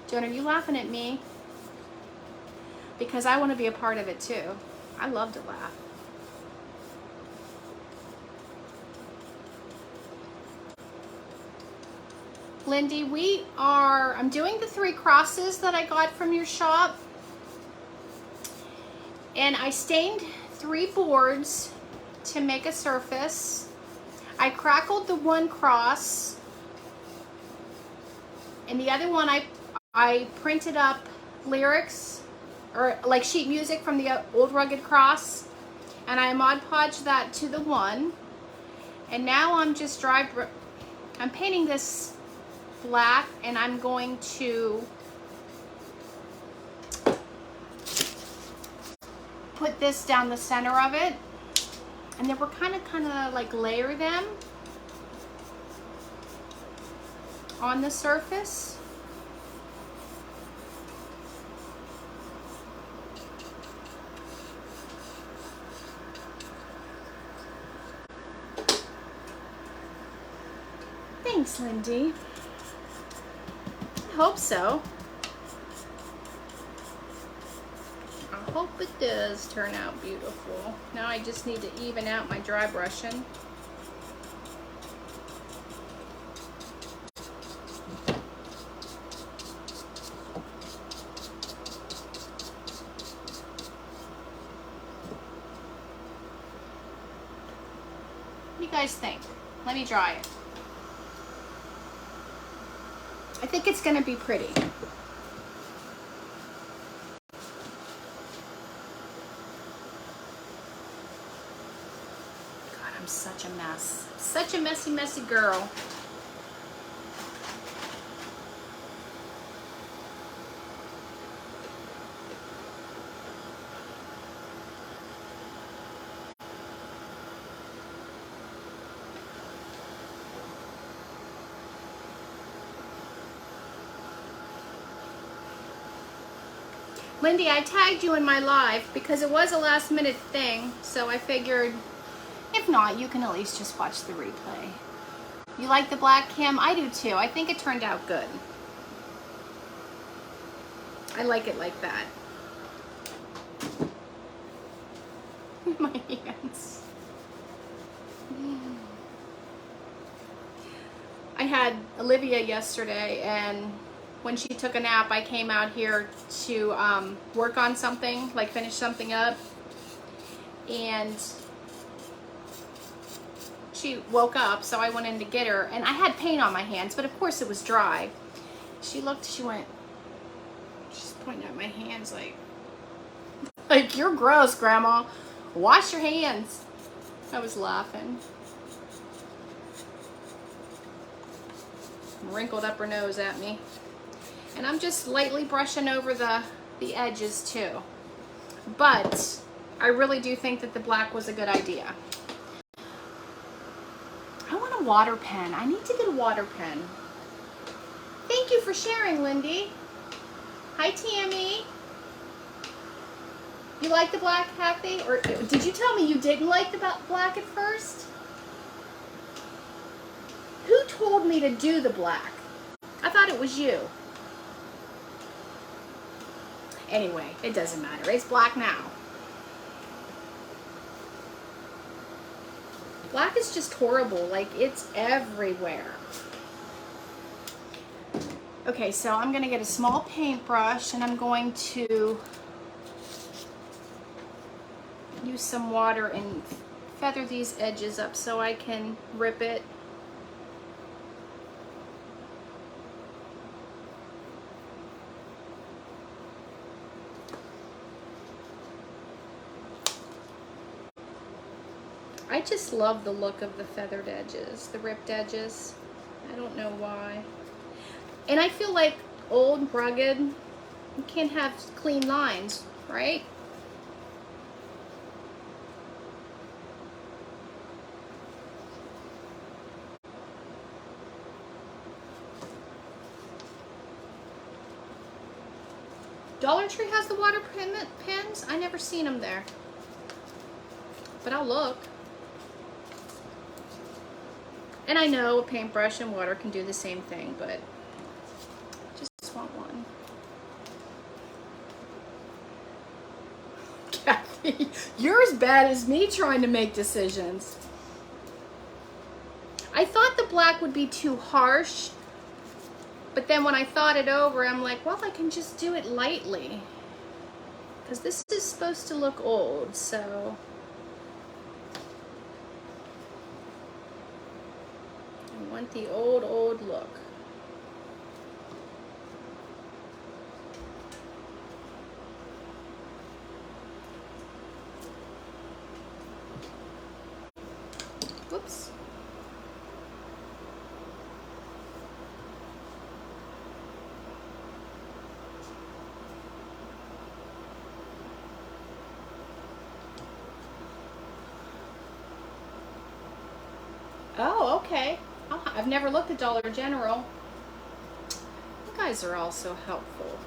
Joan, are you laughing at me? Because I want to be a part of it too. I love to laugh. Lindy, I'm doing the 3 crosses that I got from your shop. And I stained 3 boards to make a surface. I crackled the 1 cross, and the other one I printed up lyrics or like sheet music from the old rugged cross, and I Mod Podged that to the 1. And now I'm just I'm painting this black, and I'm going to put this down the center of it, and then we're kind of like layer them on the surface. Thanks, Lindy. I hope so. I hope it does turn out beautiful. Now I just need to even out my dry brushing. What do you guys think? Let me dry it. I think it's going to be pretty. God, I'm such a mess. Such a messy, messy girl. Lindy, I tagged you in my live because it was a last minute thing, so I figured if not, you can at least just watch the replay. You like the black, Kim? I do too. I think it turned out good. I like it like that. My hands. I had Olivia yesterday, and when she took a nap, I came out here to work on something, like finish something up. And she woke up, so I went in to get her. And I had paint on my hands, but of course it was dry. She looked, she went, she's pointing at my hands like, you're gross, Grandma. Wash your hands. I was laughing. Wrinkled up her nose at me. And I'm just lightly brushing over the edges too. But I really do think that the black was a good idea. I want a water pen. I need to get a water pen. Thank you for sharing, Lindy. Hi, Tammy. You like the black, Kathy? Or did you tell me you didn't like the black at first? Who told me to do the black? I thought it was you. Anyway, it doesn't matter. It's black now. Black is just horrible. Like, it's everywhere. Okay, so I'm going to get a small paintbrush and I'm going to use some water and feather these edges up so I can rip it. I just love the look of the feathered edges, the ripped edges. I don't know why. And I feel like old, rugged, you can't have clean lines, right? Dollar Tree has the water pens? I never seen them there. But I'll look. And I know a paintbrush and water can do the same thing, but I just want one. Kathy, you're as bad as me trying to make decisions. I thought the black would be too harsh, but then when I thought it over, I'm like, well, I can just do it lightly. Because this is supposed to look old, so... I want the old, old look. Whoops. Oh, okay. I've never looked at Dollar General. You guys are all so helpful.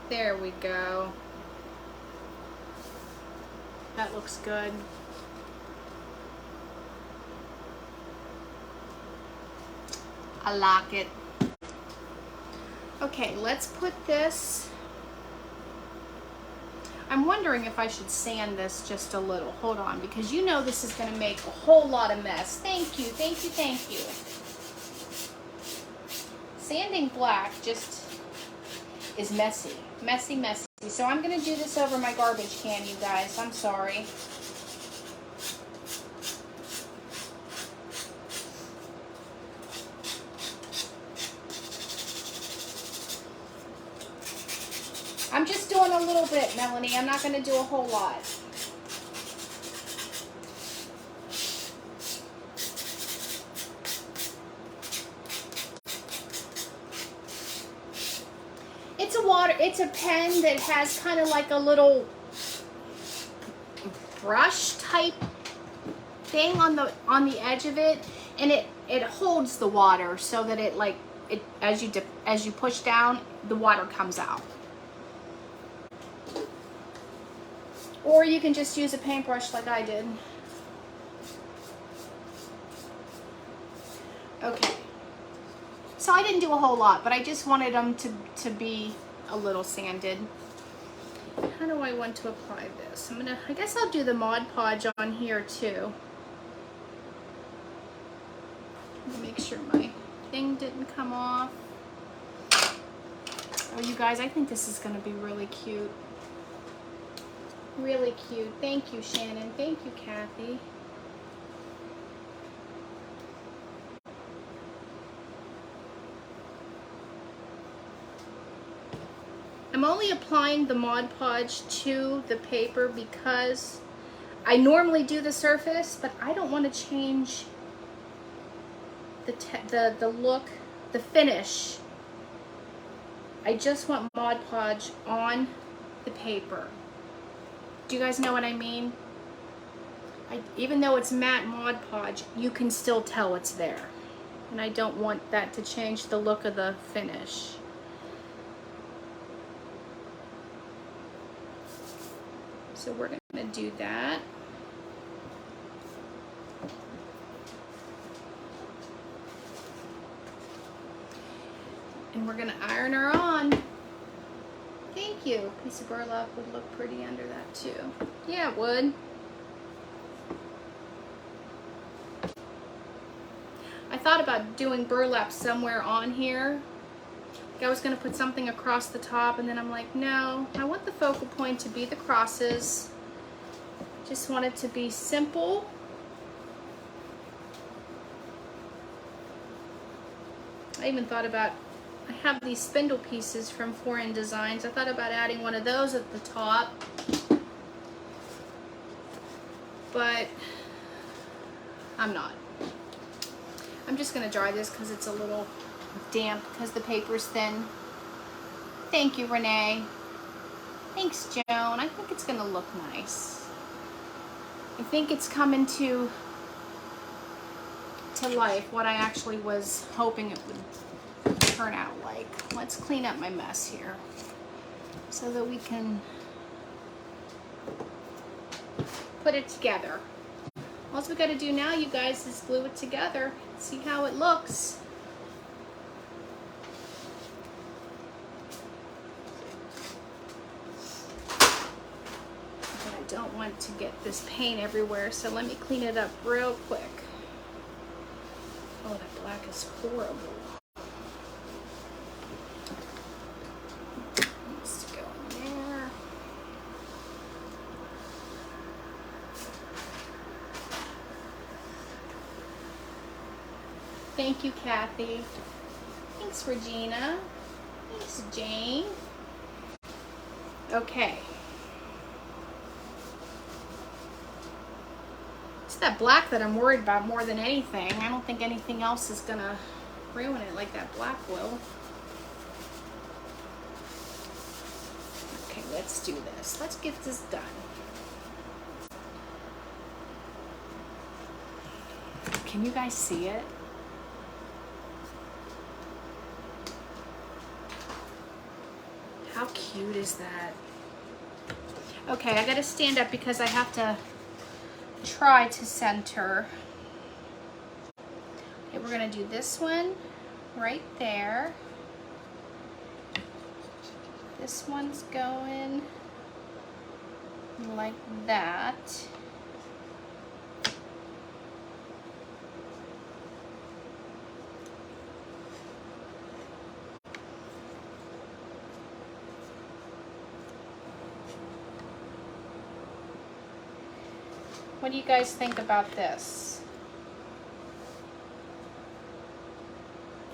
There we go. That looks good. I like it. Okay, let's put this. I'm wondering if I should sand this just a little. Hold on, because you know this is going to make a whole lot of mess. Thank you, thank you, thank you. Sanding black just is messy. Messy, messy. So I'm going to do this over my garbage can, you guys. I'm sorry. I'm just doing a little bit, Melanie. I'm not going to do a whole lot. It's a pen that has kind of like a little brush type thing on the edge of it, and it holds the water so that it as you push down, the water comes out. Or you can just use a paintbrush like I did. Okay. So I didn't do a whole lot, but I just wanted them to be a little sanded. How do I want to apply this? I guess I'll do the Mod Podge on here too. Let me make sure my thing didn't come off. Oh, you guys, I think this is going to be really cute. Really cute. Thank you, Shannon. Thank you, Kathy. I'm only applying the Mod Podge to the paper because I normally do the surface, but I don't want to change the look, the finish. I just want Mod Podge on the paper. Do you guys know what I mean? Even though it's matte Mod Podge, you can still tell it's there. and I don't want that to change the look of the finish. So we're gonna do that. And we're gonna iron her on. Thank you. A piece of burlap would look pretty under that too. Yeah, it would. I thought about doing burlap somewhere on here. I was gonna put something across the top, and then I'm like, no, I want the focal point to be the crosses. Just want it to be simple. I even thought about, I have these spindle pieces from 4N Designs. I thought about adding one of those at the top, but I'm not. I'm just gonna dry this because it's a little damp because the paper's thin. Thank you, Renee. Thanks, Joan. I think it's gonna look nice. I think it's coming to life what I actually was hoping it would turn out like. Let's clean up my mess here so that we can put it together. All we got to do now, you guys, is glue it together. See how it looks. But I don't want to get this paint everywhere, so let me clean it up real quick. Oh, that black is horrible. Let's go in there. Thank you, Kathy. Thanks, Regina. Thanks, Jane. Okay. It's that black that I'm worried about more than anything. I don't think anything else is gonna ruin it like that black will. Okay, let's do this. Let's get this done. Can you guys see it? How cute is that? Okay, I gotta stand up because I have to try to center. Okay, we're gonna do this one right there. This one's going like that. What do you guys think about this?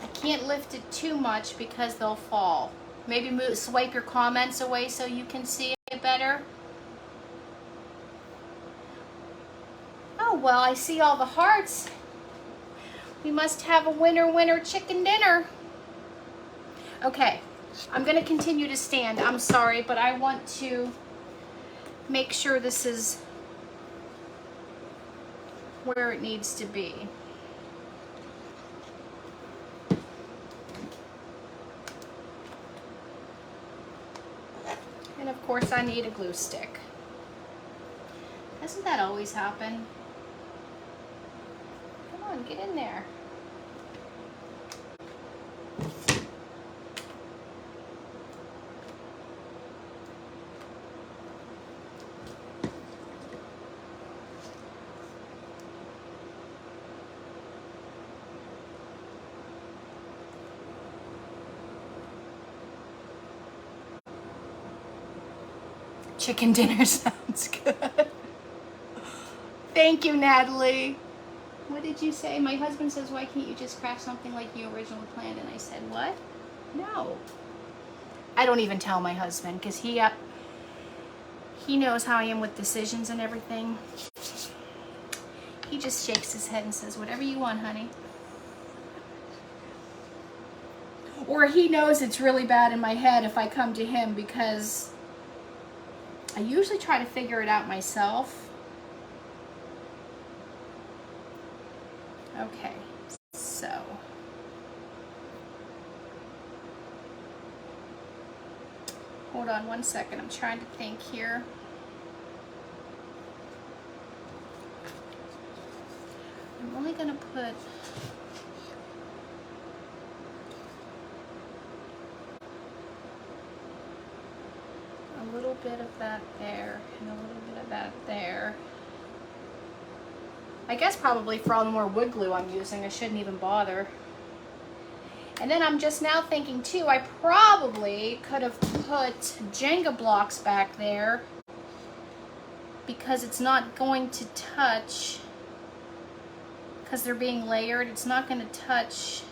I can't lift it too much because they'll fall. Maybe swipe your comments away so you can see it better. Oh, well, I see all the hearts. We must have a winner chicken dinner. Okay, I'm gonna continue to stand. I'm sorry, but I want to make sure this is where it needs to be. And of course I need a glue stick. Doesn't that always happen? Come on, get in there. Chicken dinner sounds good. Thank you, Natalie. What did you say? My husband says, why can't you just craft something like you originally planned? And I said, what? No. I don't even tell my husband because he knows how I am with decisions and everything. He just shakes his head and says, whatever you want, honey. Or he knows it's really bad in my head if I come to him because I usually try to figure it out myself. Okay, so Hold on one second, I'm trying to think here. I'm only gonna put a little bit of that there and a little bit of that there. I guess probably for all the more wood glue I'm using, I shouldn't even bother. And then I'm just now thinking too, I probably could have put Jenga blocks back there because it's not going to touch, because they're being layered, it's not going to touch,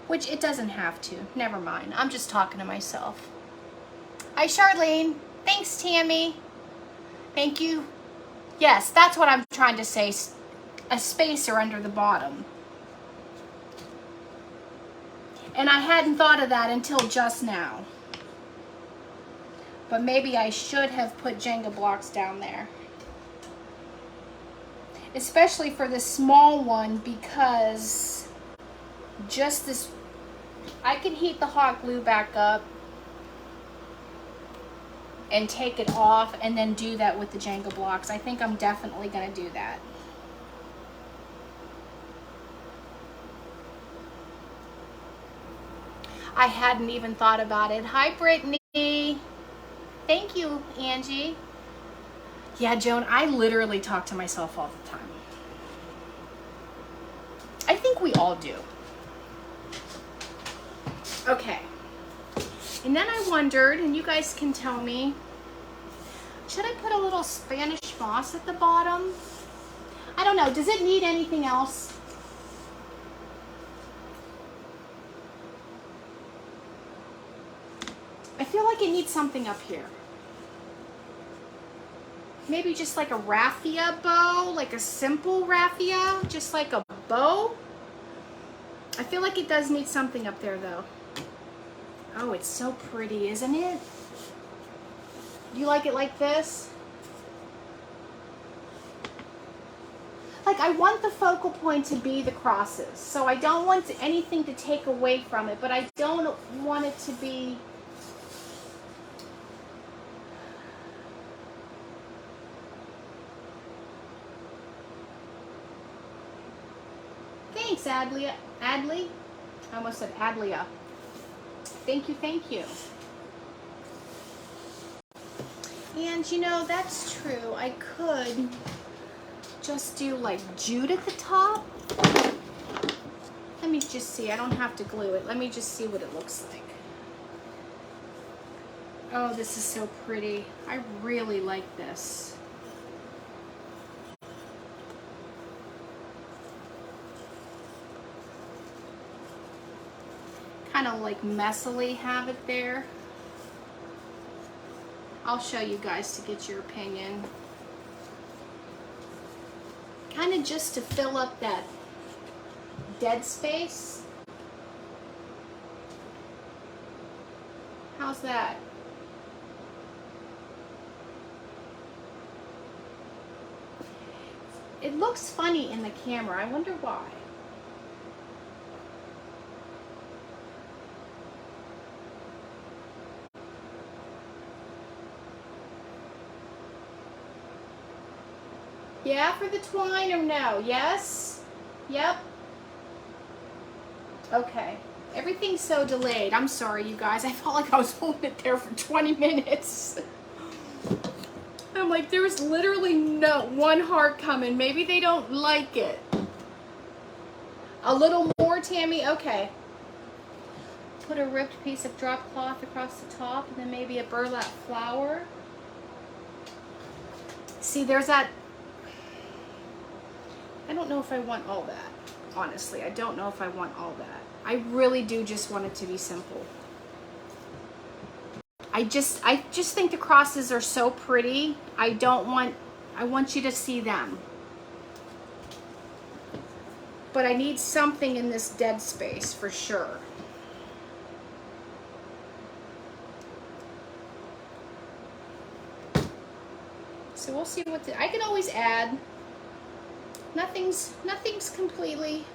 which it doesn't have to. Never mind, I'm just talking to myself. Hi Charlene, thanks Tammy. Thank you. Yes, that's what I'm trying to say, a spacer under the bottom. And I hadn't thought of that until just now. But maybe I should have put Jenga blocks down there. Especially for this small one, because just this, I can heat the hot glue back up and take it off and then do that with the Jenga blocks. I think I'm definitely gonna do that. I hadn't even thought about it. Hi, Brittany. Thank you, Angie. Yeah, Joan, I literally talk to myself all the time. I think we all do. Okay. And then I wondered, and you guys can tell me, should I put a little Spanish moss at the bottom? I don't know. Does it need anything else? I feel like it needs something up here. Maybe just like a raffia bow, like a simple raffia, just like a bow. I feel like it does need something up there though. Oh, it's so pretty, isn't it? Do you like it like this? Like, I want the focal point to be the crosses, so I don't want anything to take away from it, but I don't want it to be... Thanks, Adley. I almost said Adlia. Thank you, thank you. And you know, that's true. I could just do like jute at the top. Let me just see. I don't have to glue it. Let me just see what it looks like. Oh, this is so pretty. I really like this. Kind of like messily have it there. I'll show you guys to get your opinion. Kind of just to fill up that dead space. How's that? It looks funny in the camera. I wonder why. Yeah, for the twine or no? Yes? Yep. Okay. Everything's so delayed. I'm sorry, you guys. I felt like I was holding it there for 20 minutes. I'm like, there's literally no one heart coming. Maybe they don't like it. A little more, Tammy? Okay. Put a ripped piece of drop cloth across the top and then maybe a burlap flower. See, there's that. I don't know if I want all that. Honestly, I don't know if I want all that. I really do just want it to be simple. I just think the crosses are so pretty. I want you to see them. But I need something in this dead space for sure. So we'll see what I can always add. Nothing's completely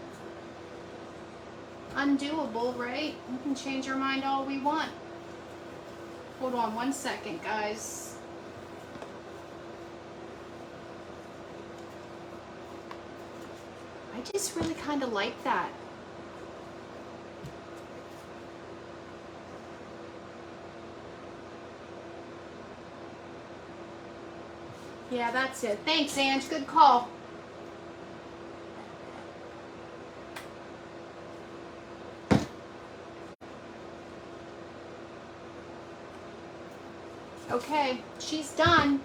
undoable, right? We can change our mind all we want. Hold on one second, guys. I just really kind of like that. Yeah, that's it. Thanks, Ange. Good call. Okay, she's done.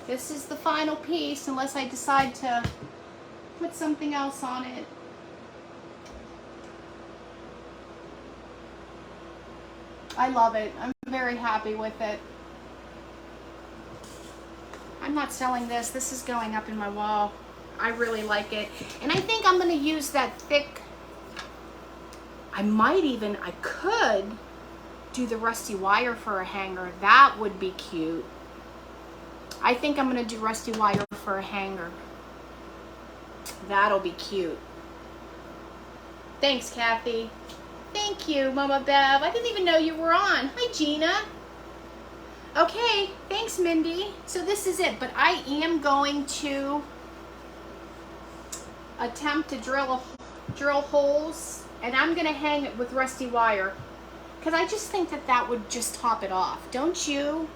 This is the final piece, unless I decide to put something else on it. I love it. I'm very happy with it. I'm not selling this. This is going up in my wall. I really like it. And I think I'm going to use that thick. I could do the rusty wire for a hanger. That would be cute. I think I'm going to do rusty wire for a hanger. That'll be cute. Thanks, Kathy. Thank you, Mama Bev. I didn't even know you were on. Hi, Gina. Okay, thanks, Mindy. So this is it, but I am going to attempt to drill holes, and I'm going to hang it with rusty wire, because I just think that that would just top it off. Don't you?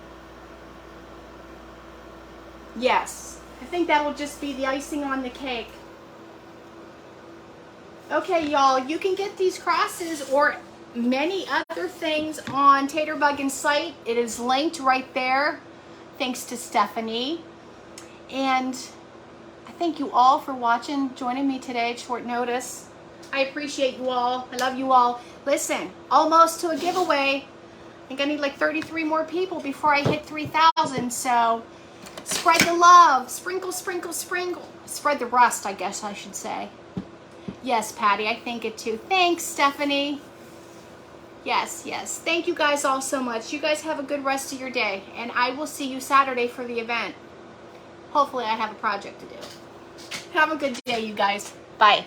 Yes, I think that will just be the icing on the cake. Okay, y'all, you can get these crosses or many other things on Tater Buggin's site. It is linked right there, thanks to Stephanie. And I thank you all for watching, joining me today at short notice. I appreciate you all. I love you all. Listen, almost to a giveaway. I think I need like 33 more people before I hit 3,000. So spread the love. Sprinkle, sprinkle, sprinkle. Spread the rust, I guess I should say. Yes, Patty, I think it too. Thanks, Stephanie. Yes, yes. Thank you guys all so much. You guys have a good rest of your day. And I will see you Saturday for the event. Hopefully I have a project to do. Have a good day, you guys. Bye.